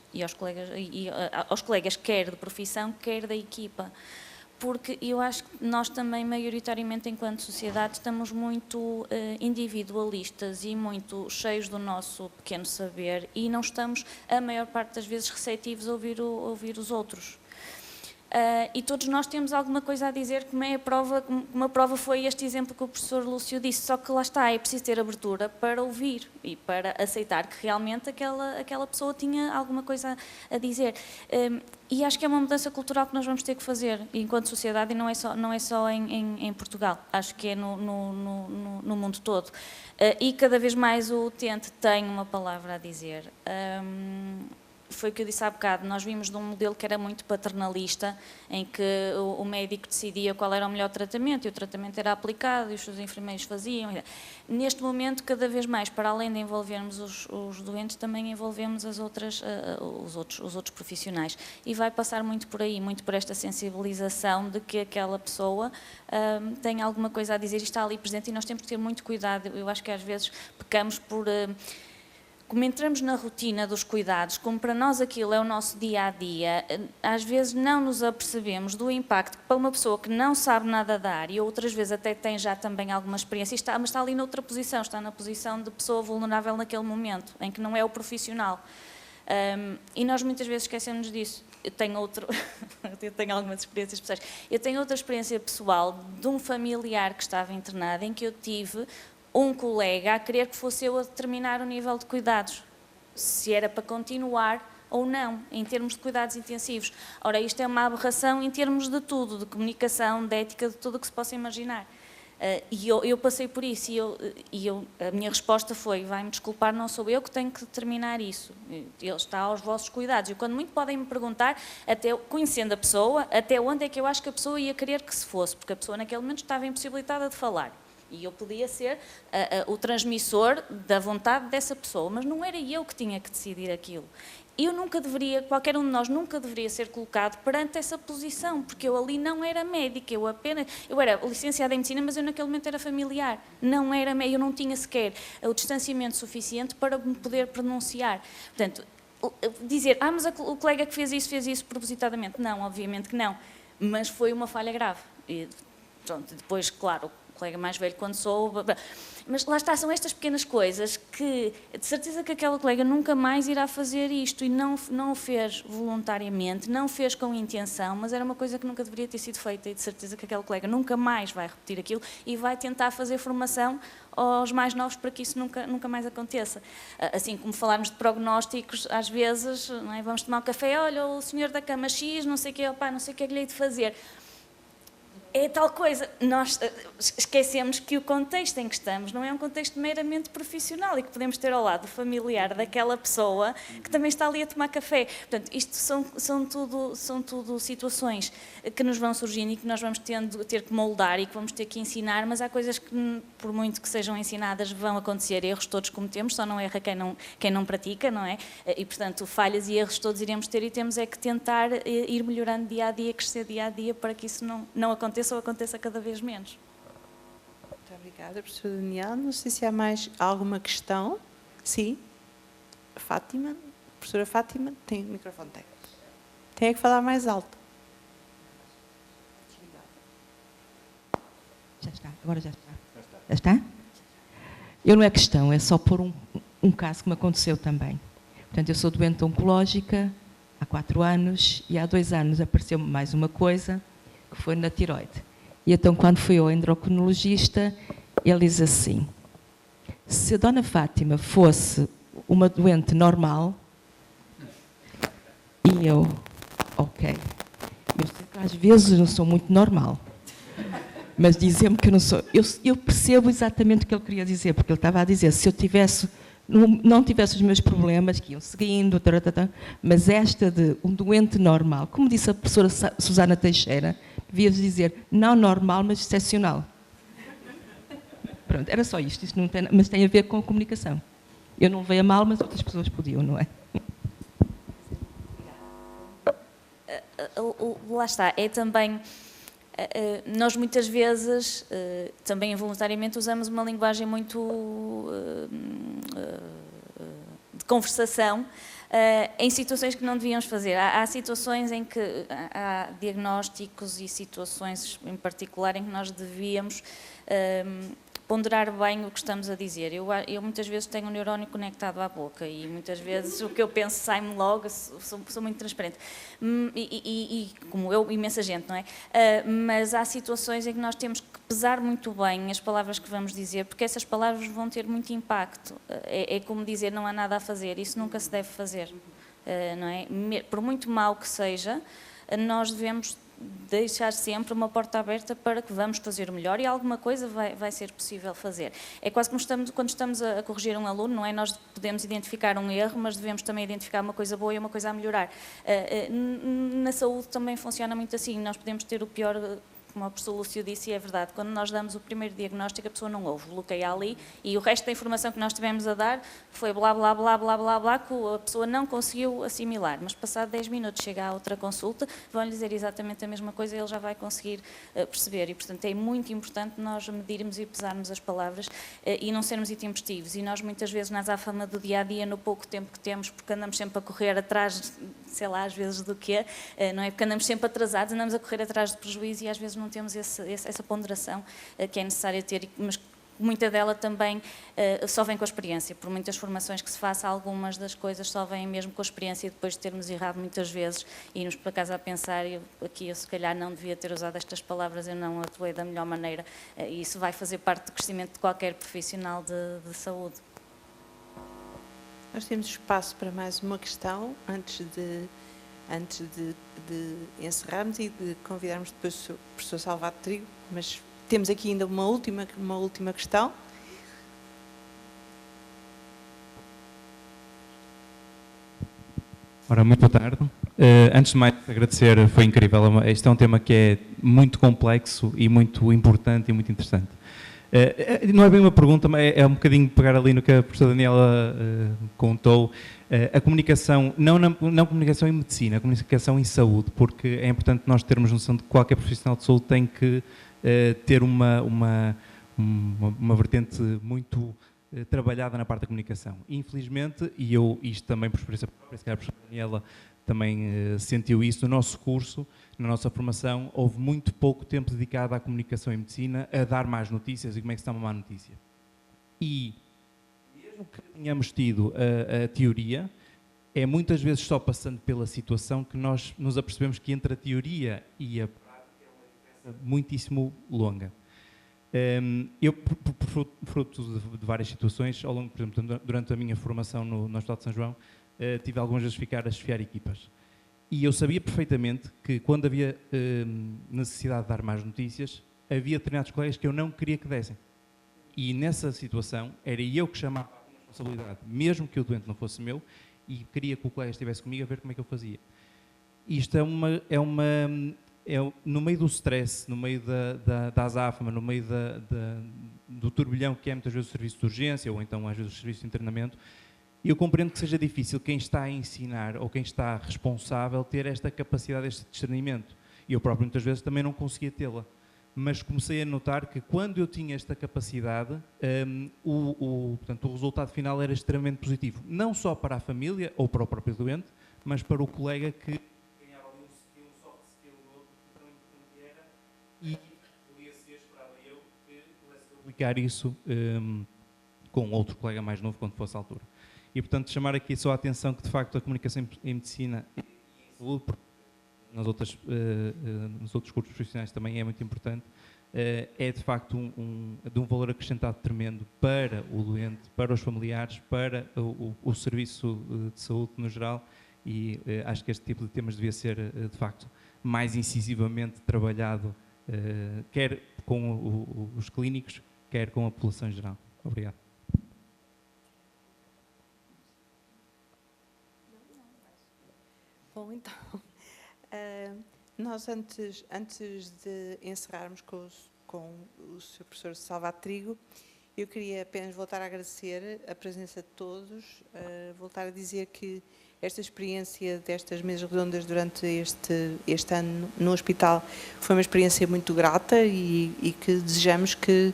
aos colegas quer de profissão, quer da equipa. Porque eu acho que nós também, maioritariamente, enquanto sociedade, estamos muito individualistas e muito cheios do nosso pequeno saber e não estamos, a maior parte das vezes, receptivos a ouvir os outros. E todos nós temos alguma coisa a dizer, como uma prova foi este exemplo que o professor Lúcio disse, só que lá está, é preciso ter abertura para ouvir e para aceitar que realmente aquela pessoa tinha alguma coisa a dizer. E acho que é uma mudança cultural que nós vamos ter que fazer enquanto sociedade, e não é só em Portugal, acho que é no mundo todo. E cada vez mais o utente tem uma palavra a dizer. Foi o que eu disse há bocado, nós vimos de um modelo que era muito paternalista, em que o médico decidia qual era o melhor tratamento, e o tratamento era aplicado, e os seus enfermeiros faziam. Neste momento, cada vez mais, para além de envolvermos os doentes, também envolvemos os outros profissionais. E vai passar muito por aí, muito por esta sensibilização de que aquela pessoa tem alguma coisa a dizer e está ali presente, e nós temos que ter muito cuidado. Eu acho que às vezes pecamos por... Como entramos na rotina dos cuidados, como para nós aquilo é o nosso dia-a-dia, às vezes não nos apercebemos do impacto que para uma pessoa que não sabe nada da área, outras vezes até tem já também alguma experiência, mas está ali noutra posição, está na posição de pessoa vulnerável naquele momento, em que não é o profissional. E nós muitas vezes esquecemos disso. Eu tenho algumas experiências pessoais. Eu tenho outra experiência pessoal de um familiar que estava internado, em que eu tive um colega a querer que fosse eu a determinar o nível de cuidados, se era para continuar ou não, em termos de cuidados intensivos. Ora, isto é uma aberração em termos de tudo, de comunicação, de ética, de tudo o que se possa imaginar. E eu passei por isso, a minha resposta foi, vai-me desculpar, não sou eu que tenho que determinar isso, ele está aos vossos cuidados. E quando muito podem me perguntar, até conhecendo a pessoa, até onde é que eu acho que a pessoa ia querer que se fosse, porque a pessoa naquele momento estava impossibilitada de falar. E eu podia ser o transmissor da vontade dessa pessoa, mas não era eu que tinha que decidir aquilo. Eu nunca deveria, qualquer um de nós nunca deveria ser colocado perante essa posição, porque eu ali não era médica, eu era licenciada em medicina, mas eu naquele momento era familiar, não era médica, eu não tinha sequer o distanciamento suficiente para me poder pronunciar. Portanto, dizer, mas o colega que fez isso propositadamente, não, obviamente que não, mas foi uma falha grave. E, pronto, depois, claro, colega mais velho quando soube, mas lá está, são estas pequenas coisas que, de certeza que aquela colega nunca mais irá fazer isto, e não o fez voluntariamente, não o fez com intenção, mas era uma coisa que nunca deveria ter sido feita, e de certeza que aquela colega nunca mais vai repetir aquilo e vai tentar fazer formação aos mais novos para que isso nunca mais aconteça. Assim como falarmos de prognósticos, às vezes, não é? Vamos tomar um café, olha, o senhor da cama X, não sei o que, opá, não sei o que é que lhe hei de fazer. É tal coisa, nós esquecemos que o contexto em que estamos não é um contexto meramente profissional e que podemos ter ao lado familiar daquela pessoa que também está ali a tomar café. Portanto, isto são tudo situações que nos vão surgindo e que nós vamos ter que moldar e que vamos ter que ensinar, mas há coisas que, por muito que sejam ensinadas, vão acontecer erros, todos cometemos, só não erra quem não pratica, não é? E, portanto, falhas e erros todos iremos ter e temos é que tentar ir melhorando dia a dia, crescer dia a dia para que isso não aconteça ou aconteça cada vez menos. Muito obrigada, professora Daniel. Não sei se há mais alguma questão. Sim? Fátima? Professora Fátima? Tem o microfone. Tem que falar mais alto. Já está, agora já está. Já está? Eu não é questão, é só por um caso que me aconteceu também. Portanto, eu sou doente oncológica há 4 anos e há 2 anos apareceu-me mais uma coisa, que foi na tiroide. E então, quando fui ao endocrinologista, ele diz assim, se a dona Fátima fosse uma doente normal, e eu, ok, eu sei que às vezes não sou muito normal, mas dizer-me que eu não sou, eu percebo exatamente o que ele queria dizer, porque ele estava a dizer, se eu não tivesse os meus problemas, que iam seguindo, mas esta de um doente normal, como disse a professora Susana Teixeira, devia dizer, não normal, mas excepcional. Pronto, era só isto não tem, mas tem a ver com a comunicação. Eu não veio a mal, mas outras pessoas podiam, não é? lá está, é também... Nós muitas vezes, também involuntariamente, usamos uma linguagem muito de conversação em situações que não devíamos fazer. Há situações em que há diagnósticos e situações em particular em que nós devíamos ponderar bem o que estamos a dizer. Eu muitas vezes tenho um neurónio conectado à boca e muitas vezes o que eu penso sai-me logo, sou muito transparente. E como eu, imensa gente, não é? Mas há situações em que nós temos que pesar muito bem as palavras que vamos dizer, porque essas palavras vão ter muito impacto. É como dizer não há nada a fazer, isso nunca se deve fazer, não é? Por muito mau que seja, nós devemos deixar sempre uma porta aberta para que vamos fazer o melhor e alguma coisa vai ser possível fazer. É quase como quando estamos a corrigir um aluno, não é? Nós podemos identificar um erro, mas devemos também identificar uma coisa boa e uma coisa a melhorar. Na saúde também funciona muito assim, nós podemos ter o pior... Como o professor Lúcio disse, e é verdade, quando nós damos o primeiro diagnóstico, a pessoa não ouve, bloqueia ali, e o resto da informação que nós tivemos a dar foi blá, blá, blá, blá, blá, blá, que a pessoa não conseguiu assimilar. Mas passado 10 minutos chega à outra consulta, vão-lhe dizer exatamente a mesma coisa e ele já vai conseguir perceber. E, portanto, é muito importante nós medirmos e pesarmos as palavras e não sermos intempestivos. E nós, muitas vezes, na azáfama do dia-a-dia, no pouco tempo que temos, porque andamos sempre a correr atrás, sei lá, às vezes do quê, não é? Porque andamos sempre atrasados, andamos a correr atrás do prejuízo e às vezes não temos essa ponderação que é necessária ter, mas muita dela também só vem com a experiência. Por muitas formações que se faça, algumas das coisas só vêm mesmo com a experiência depois de termos errado muitas vezes e irmos para casa a pensar, eu se calhar não devia ter usado estas palavras, eu não atuei da melhor maneira, e isso vai fazer parte do crescimento de qualquer profissional de saúde. Nós temos espaço para mais uma questão antes de encerrarmos e de convidarmos depois o professor Salvador Trigo, mas temos aqui ainda uma última questão. Ora, muito boa tarde. Antes de mais, agradecer, foi incrível. Este é um tema que é muito complexo e muito importante e muito interessante. Não é bem uma pergunta, mas é um bocadinho pegar ali no que a professora Daniela contou. A comunicação, não comunicação em medicina, a comunicação em saúde, porque é importante nós termos noção de que qualquer profissional de saúde tem que ter uma vertente muito trabalhada na parte da comunicação. Infelizmente, e isto também por experiência própria, se calhar a professora Daniela também sentiu isso, no nosso curso, na nossa formação, houve muito pouco tempo dedicado à comunicação em medicina, a dar más notícias e como é que se dá uma má notícia. E mesmo que tenhamos tido a teoria, é muitas vezes só passando pela situação que nós nos apercebemos que entre a teoria e a prática é uma diferença muitíssimo longa. Eu, fruto de várias situações, ao longo, por exemplo, durante a minha formação no Hospital de São João, tive algumas vezes a chefiar equipas. E eu sabia perfeitamente que quando havia necessidade de dar más notícias, havia determinados colegas que eu não queria que dessem. E nessa situação, era eu que chamava a responsabilidade, mesmo que o doente não fosse meu, e queria que o colega estivesse comigo a ver como é que eu fazia. Isto no meio do stress, no meio da azáfama, no meio do turbilhão que é muitas vezes o serviço de urgência, ou então às vezes o serviço de internamento, eu compreendo que seja difícil quem está a ensinar ou quem está responsável ter esta capacidade, este discernimento. E eu próprio muitas vezes também não conseguia tê-la. Mas comecei a notar que quando eu tinha esta capacidade, portanto, o resultado final era extremamente positivo. Não só para a família ou para o próprio doente, mas para o colega que ganhava ali um skill, um soft skill do outro, que tão importante era, e podia ser, esperava eu, que pudesse publicar isso com outro colega mais novo quando fosse a altura. E, portanto, chamar aqui só a atenção que, de facto, a comunicação em medicina e em saúde, nos outros cursos profissionais também é muito importante, é, de facto, de um valor acrescentado tremendo para o doente, para os familiares, para o serviço de saúde no geral, e acho que este tipo de temas devia ser, de facto, mais incisivamente trabalhado, quer com os clínicos, quer com a população em geral. Obrigado. Bom, então, nós antes de encerrarmos com o Sr. Professor Salvador Trigo, Eu queria apenas voltar a agradecer a presença de todos, voltar a dizer que esta experiência destas mesas redondas durante este ano no hospital foi uma experiência muito grata e que desejamos que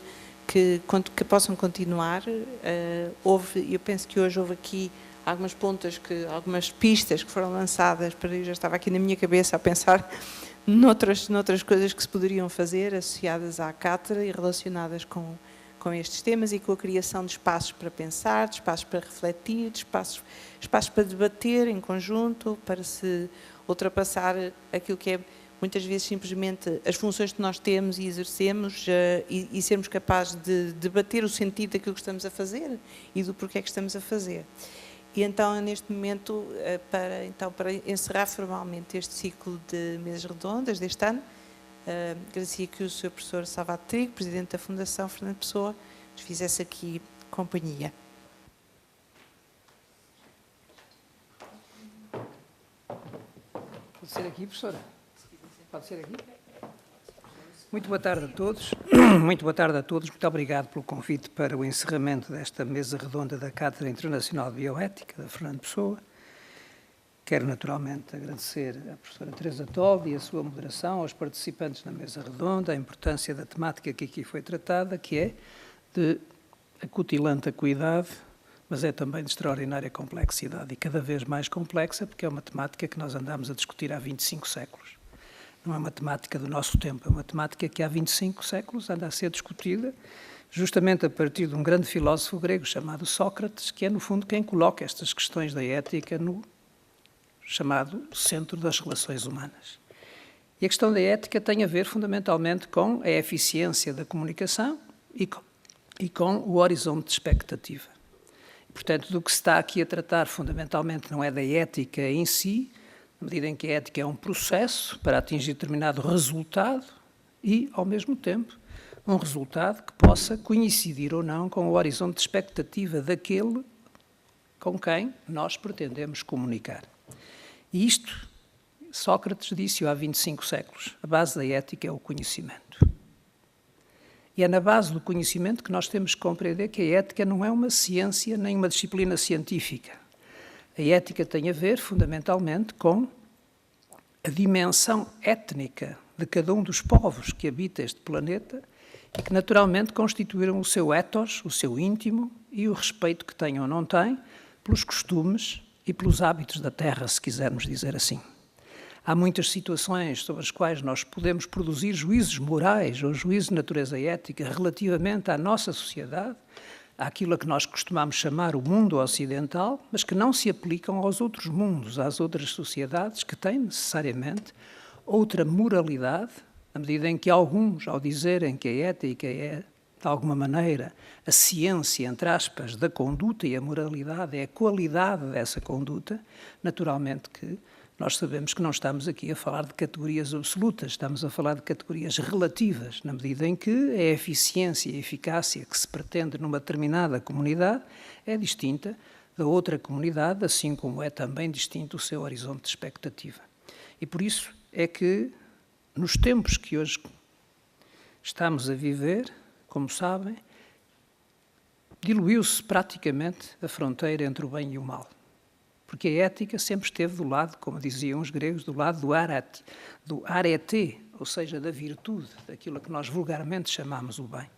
possam continuar. Eu penso que hoje houve aqui algumas algumas pistas que foram lançadas, eu já estava aqui na minha cabeça a pensar noutras coisas que se poderiam fazer associadas à cátedra e relacionadas com estes temas e com a criação de espaços para pensar, de espaços para refletir, de espaços para debater em conjunto, para se ultrapassar aquilo que é muitas vezes simplesmente as funções que nós temos e exercemos e sermos capazes de debater o sentido daquilo que estamos a fazer e do porquê que estamos a fazer. E então, neste momento, para encerrar formalmente este ciclo de mesas redondas deste ano, agradecia que o Sr. Professor Salvador Trigo, Presidente da Fundação Fernando Pessoa, nos fizesse aqui companhia. Pode ser aqui, professora? Pode ser aqui? Muito boa tarde a todos. Muito boa tarde a todos. Muito obrigado pelo convite para o encerramento desta mesa redonda da Cátedra Internacional de Bioética, da Fernando Pessoa. Quero naturalmente agradecer à professora Teresa Toldi e a sua moderação, aos participantes na mesa redonda, a importância da temática que aqui foi tratada, que é de acutilante acuidade, mas é também de extraordinária complexidade e cada vez mais complexa, porque é uma temática que nós andamos a discutir há 25 séculos. Não é uma temática do nosso tempo, é uma temática que há 25 séculos anda a ser discutida, justamente a partir de um grande filósofo grego chamado Sócrates, que é, no fundo, quem coloca estas questões da ética no chamado centro das relações humanas. E a questão da ética tem a ver, fundamentalmente, com a eficiência da comunicação e com o horizonte de expectativa. Portanto, do que se está aqui a tratar, fundamentalmente, não é da ética em si, na medida em que a ética é um processo para atingir determinado resultado e, ao mesmo tempo, um resultado que possa coincidir ou não com o horizonte de expectativa daquele com quem nós pretendemos comunicar. E isto, Sócrates disse-o há 25 séculos, a base da ética é o conhecimento. E é na base do conhecimento que nós temos que compreender que a ética não é uma ciência nem uma disciplina científica. A ética tem a ver, fundamentalmente, com a dimensão étnica de cada um dos povos que habita este planeta e que, naturalmente, constituíram o seu ethos, o seu íntimo e o respeito que têm ou não têm pelos costumes e pelos hábitos da Terra, se quisermos dizer assim. Há muitas situações sobre as quais nós podemos produzir juízos morais ou juízos de natureza ética relativamente à nossa sociedade, àquilo a que nós costumamos chamar o mundo ocidental, mas que não se aplicam aos outros mundos, às outras sociedades que têm necessariamente outra moralidade, na medida em que alguns, ao dizerem que a ética é, de alguma maneira, a ciência, entre aspas, da conduta e a moralidade é a qualidade dessa conduta, naturalmente que nós sabemos que não estamos aqui a falar de categorias absolutas, estamos a falar de categorias relativas, na medida em que a eficiência e a eficácia que se pretende numa determinada comunidade é distinta da outra comunidade, assim como é também distinto o seu horizonte de expectativa. E por isso é que, nos tempos que hoje estamos a viver, como sabem, diluiu-se praticamente a fronteira entre o bem e o mal. Porque a ética sempre esteve do lado, como diziam os gregos, do lado do arete, ou seja, da virtude, daquilo que nós vulgarmente chamamos o bem.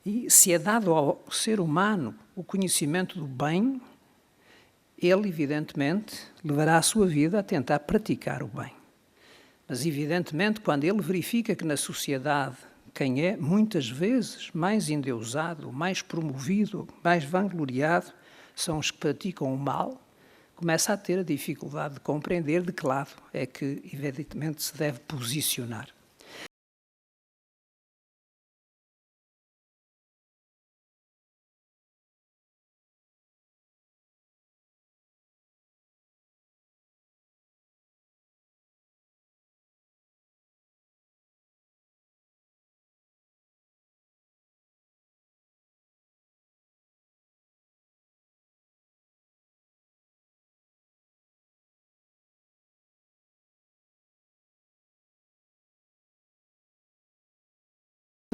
E se é dado ao ser humano o conhecimento do bem, ele, evidentemente, levará a sua vida a tentar praticar o bem. Mas, evidentemente, quando ele verifica que na sociedade quem é, muitas vezes, mais endeusado, mais promovido, mais vangloriado, são os que praticam o mal, começa a ter a dificuldade de compreender de que lado é que, evidentemente, se deve posicionar.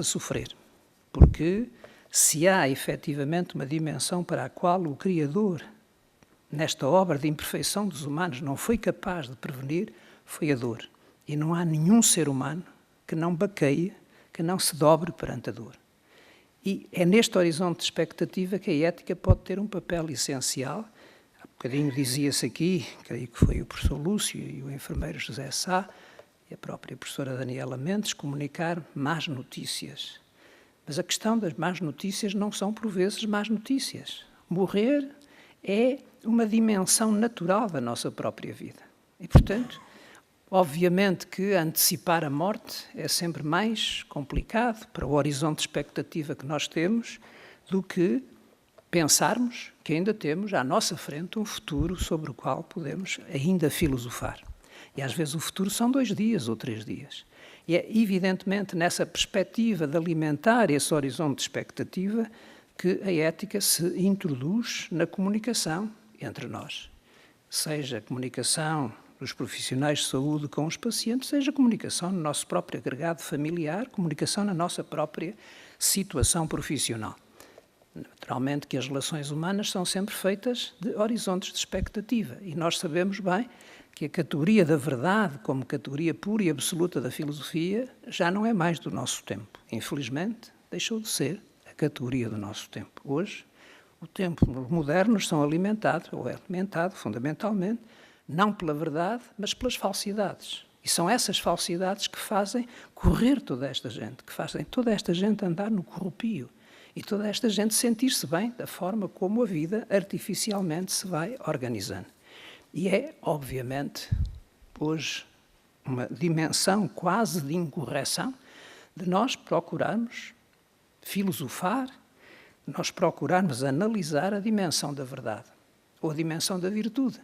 A sofrer, porque se há efetivamente uma dimensão para a qual o Criador, nesta obra de imperfeição dos humanos, não foi capaz de prevenir, foi a dor. E não há nenhum ser humano que não baqueie, que não se dobre perante a dor. E é neste horizonte de expectativa que a ética pode ter um papel essencial. Há bocadinho dizia-se aqui, creio que foi o professor Lúcio e o enfermeiro José Sá, e a própria professora Daniela Mendes, comunicar más notícias. Mas a questão das más notícias não são, por vezes, más notícias. Morrer é uma dimensão natural da nossa própria vida. E, portanto, obviamente que antecipar a morte é sempre mais complicado para o horizonte de expectativa que nós temos do que pensarmos que ainda temos à nossa frente um futuro sobre o qual podemos ainda filosofar. E às vezes o futuro são 2 dias ou 3 dias. E é evidentemente nessa perspectiva de alimentar esse horizonte de expectativa que a ética se introduz na comunicação entre nós. Seja a comunicação dos profissionais de saúde com os pacientes, seja a comunicação no nosso próprio agregado familiar, comunicação na nossa própria situação profissional. Naturalmente que as relações humanas são sempre feitas de horizontes de expectativa e nós sabemos bem que a categoria da verdade como categoria pura e absoluta da filosofia já não é mais do nosso tempo. Infelizmente, deixou de ser a categoria do nosso tempo. Hoje, os tempos modernos são alimentados, ou é alimentado fundamentalmente, não pela verdade, mas pelas falsidades. E são essas falsidades que fazem correr toda esta gente, que fazem toda esta gente andar no corrupio e toda esta gente sentir-se bem da forma como a vida artificialmente se vai organizando. E é, obviamente, hoje, uma dimensão quase de incorreção de nós procurarmos filosofar, de nós procurarmos analisar a dimensão da verdade ou a dimensão da virtude,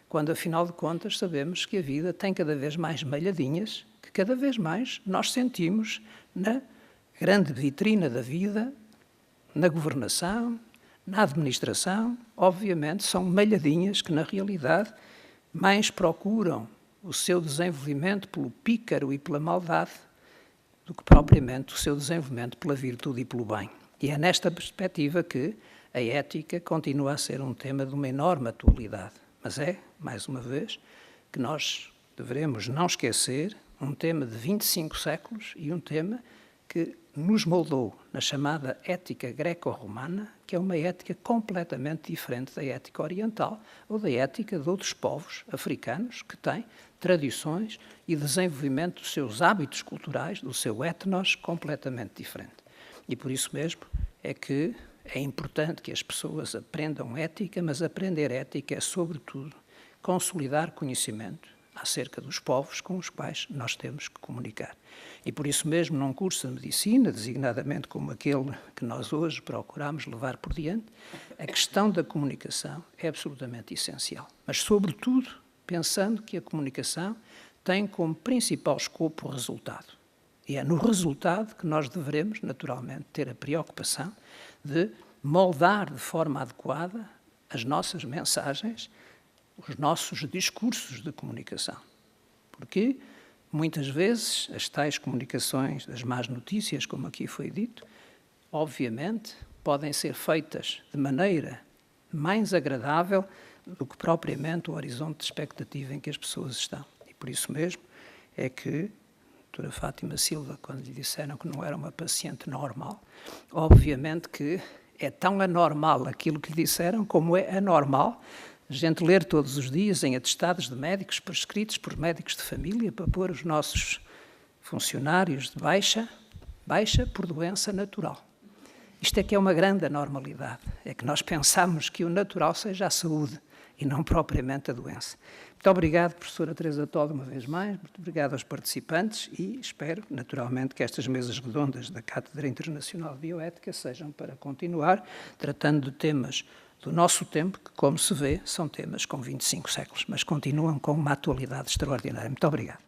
quando, afinal de contas, sabemos que a vida tem cada vez mais malhadinhas, que cada vez mais nós sentimos na grande vitrina da vida, na governação, na administração, obviamente, são malhadinhas que, na realidade, mais procuram o seu desenvolvimento pelo pícaro e pela maldade do que propriamente o seu desenvolvimento pela virtude e pelo bem. E é nesta perspectiva que a ética continua a ser um tema de uma enorme atualidade. Mas é, mais uma vez, que nós devemos não esquecer um tema de 25 séculos e um tema que nos moldou na chamada ética greco-romana, que é uma ética completamente diferente da ética oriental ou da ética de outros povos africanos que têm tradições e desenvolvimento dos seus hábitos culturais, do seu etnos, completamente diferente. E por isso mesmo é que é importante que as pessoas aprendam ética, mas aprender ética é, sobretudo, consolidar conhecimento acerca dos povos com os quais nós temos que comunicar. E por isso mesmo, num curso de medicina, designadamente como aquele que nós hoje procuramos levar por diante, a questão da comunicação é absolutamente essencial. Mas, sobretudo, pensando que a comunicação tem como principal escopo o resultado. E é no resultado que nós devemos, naturalmente, ter a preocupação de moldar de forma adequada as nossas mensagens, os nossos discursos de comunicação. Porque, muitas vezes, as tais comunicações das más notícias, como aqui foi dito, obviamente, podem ser feitas de maneira mais agradável do que propriamente o horizonte de expectativa em que as pessoas estão. E por isso mesmo é que a doutora Fátima Silva, quando lhe disseram que não era uma paciente normal, obviamente que é tão anormal aquilo que lhe disseram como é anormal a gente ler todos os dias em atestados de médicos prescritos por médicos de família para pôr os nossos funcionários de baixa por doença natural. Isto é que é uma grande anormalidade, é que nós pensamos que o natural seja a saúde e não propriamente a doença. Muito obrigado, professora Teresa Toldo, uma vez mais, muito obrigado aos participantes e espero, naturalmente, que estas mesas redondas da Cátedra Internacional de Bioética sejam para continuar tratando de temas do nosso tempo, que, como se vê, são temas com 25 séculos, mas continuam com uma atualidade extraordinária. Muito obrigado.